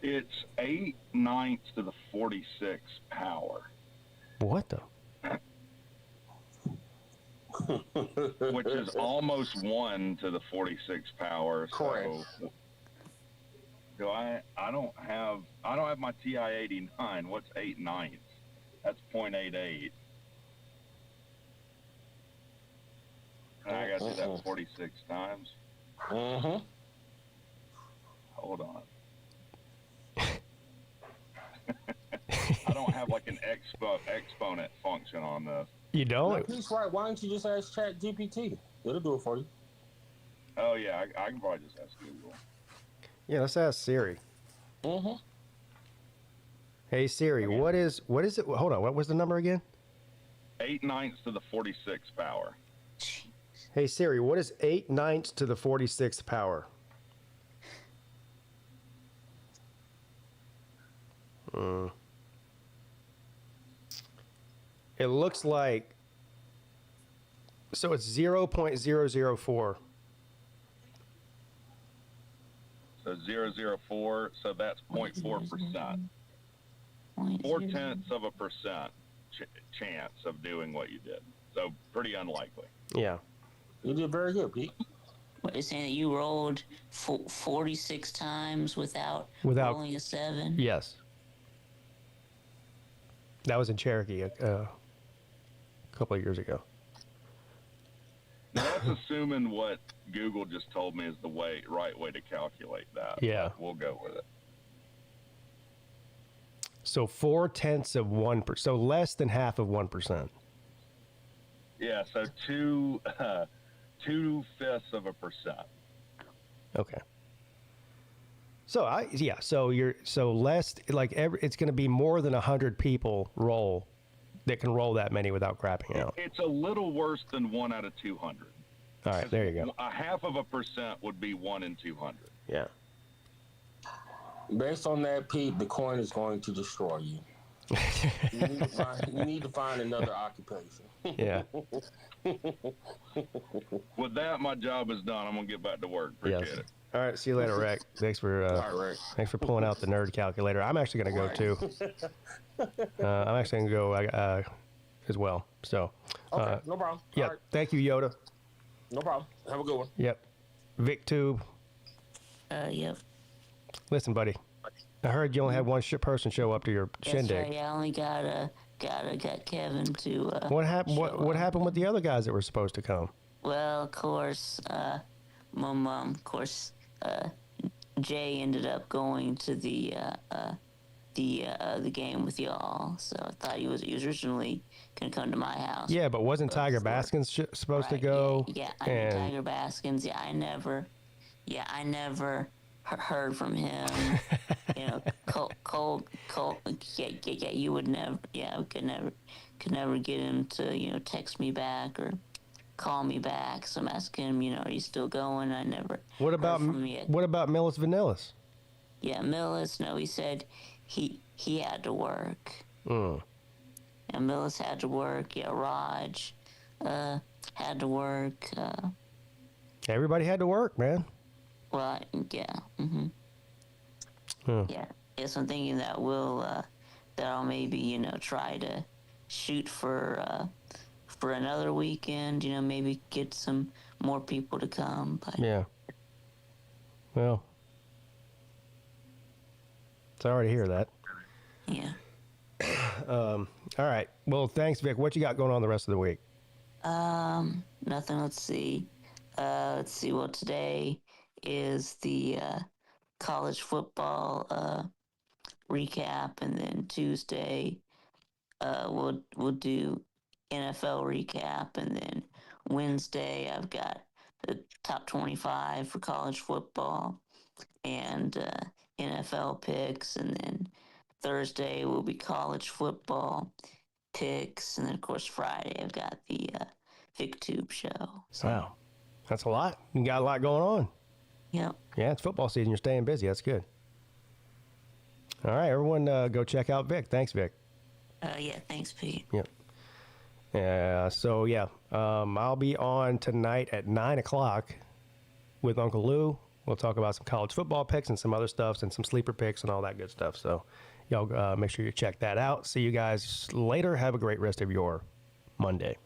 It's 8/9 to the 46 power. What the? Which is almost 1 to the 46 power. Correct. So do I don't have my TI 89. What's 8/9? That's 0.88. And I gotta do that 46 times. Mm-hmm. Hold on. I don't have like like an exponent function on this. You don't? Now, Pete's right. Why don't you just ask Chat GPT? It'll do it for you. Oh yeah, I can probably just ask Google. Yeah, let's ask Siri. Mm-hmm. Hey Siri, what is it? Hold on, what was the number again? 8/9 to the 46th power. Hey Siri, what is 8/9 to the 46th power? It looks like, so it's 0.004. So 0.004, so that's 0.4%. 0.4% chance of doing what you did. So pretty unlikely. Yeah. You did very good, Pete. What, you're saying that you rolled 46 times without rolling a 7? Yes. That was in Cherokee a couple of years ago. Now that's assuming what Google just told me is the right way to calculate that. Yeah. We'll go with it. So 0.4%, so less than half of 1%. Yeah, so 2/5 of a percent. Okay. So so less, like it's going to be more than 100 people that can roll that many without crapping out. It's a little worse than 1 out of 200. All right, there you go. 0.5% would be 1 in 200. Yeah. Based on that, Pete, the coin is going to destroy you. You need to find another occupation. Yeah. With that, my job is done. I'm gonna get back to work. Appreciate it. All right, see you later, Rick. Thanks for thanks for pulling out the nerd calculator. I'm actually gonna go too. I'm actually gonna go as well. So. Okay, no problem. Yeah. Right. Thank you, Yoda. No problem. Have a good one. Yep. VicTube. Yep. Listen, buddy. I heard you only had one person show up to your shindig. That's right. I only got Kevin to. What happened? What happened with the other guys that were supposed to come? Well, of course, my mom. Of course, Jay ended up going to the game with y'all. So I thought he was originally gonna come to my house. Yeah, but wasn't Tiger Baskins supposed to go? Yeah, I mean, Tiger Baskins. Yeah, I never heard from him. You know, Cole. Yeah, you would never. Yeah, I could never get him to text me back or call me back. So I'm asking him, are you still going? I never. What about Millis Vanillis? Yeah, Millis. No, he said he had to work. Mm. Yeah, Millis had to work. Yeah, Raj had to work. Everybody had to work, man. Well, yeah. Mm-hmm. Yeah. Yes, I'm thinking that I'll maybe try to shoot for another weekend. Maybe get some more people to come. But yeah. Well, sorry to hear that. Yeah. All right. Well, thanks, Vic. What you got going on the rest of the week? Nothing. Let's see. Well, today is the college football recap, and then Tuesday we'll do NFL recap, and then Wednesday I've got the top 25 for college football and NFL picks, and then Thursday will be college football picks, and then of course Friday I've got the VicTube show. So. Wow, that's a lot. You got a lot going on. Yep. Yeah, it's football season. You're staying busy. That's good. All right, everyone, go check out Vic. Thanks, Vic. Yeah, thanks, Pete. Yep. So I'll be on tonight at 9:00 with Uncle Lou. We'll talk about some college football picks and some other stuff and some sleeper picks and all that good stuff. So y'all make sure you check that out. See you guys later. Have a great rest of your Monday.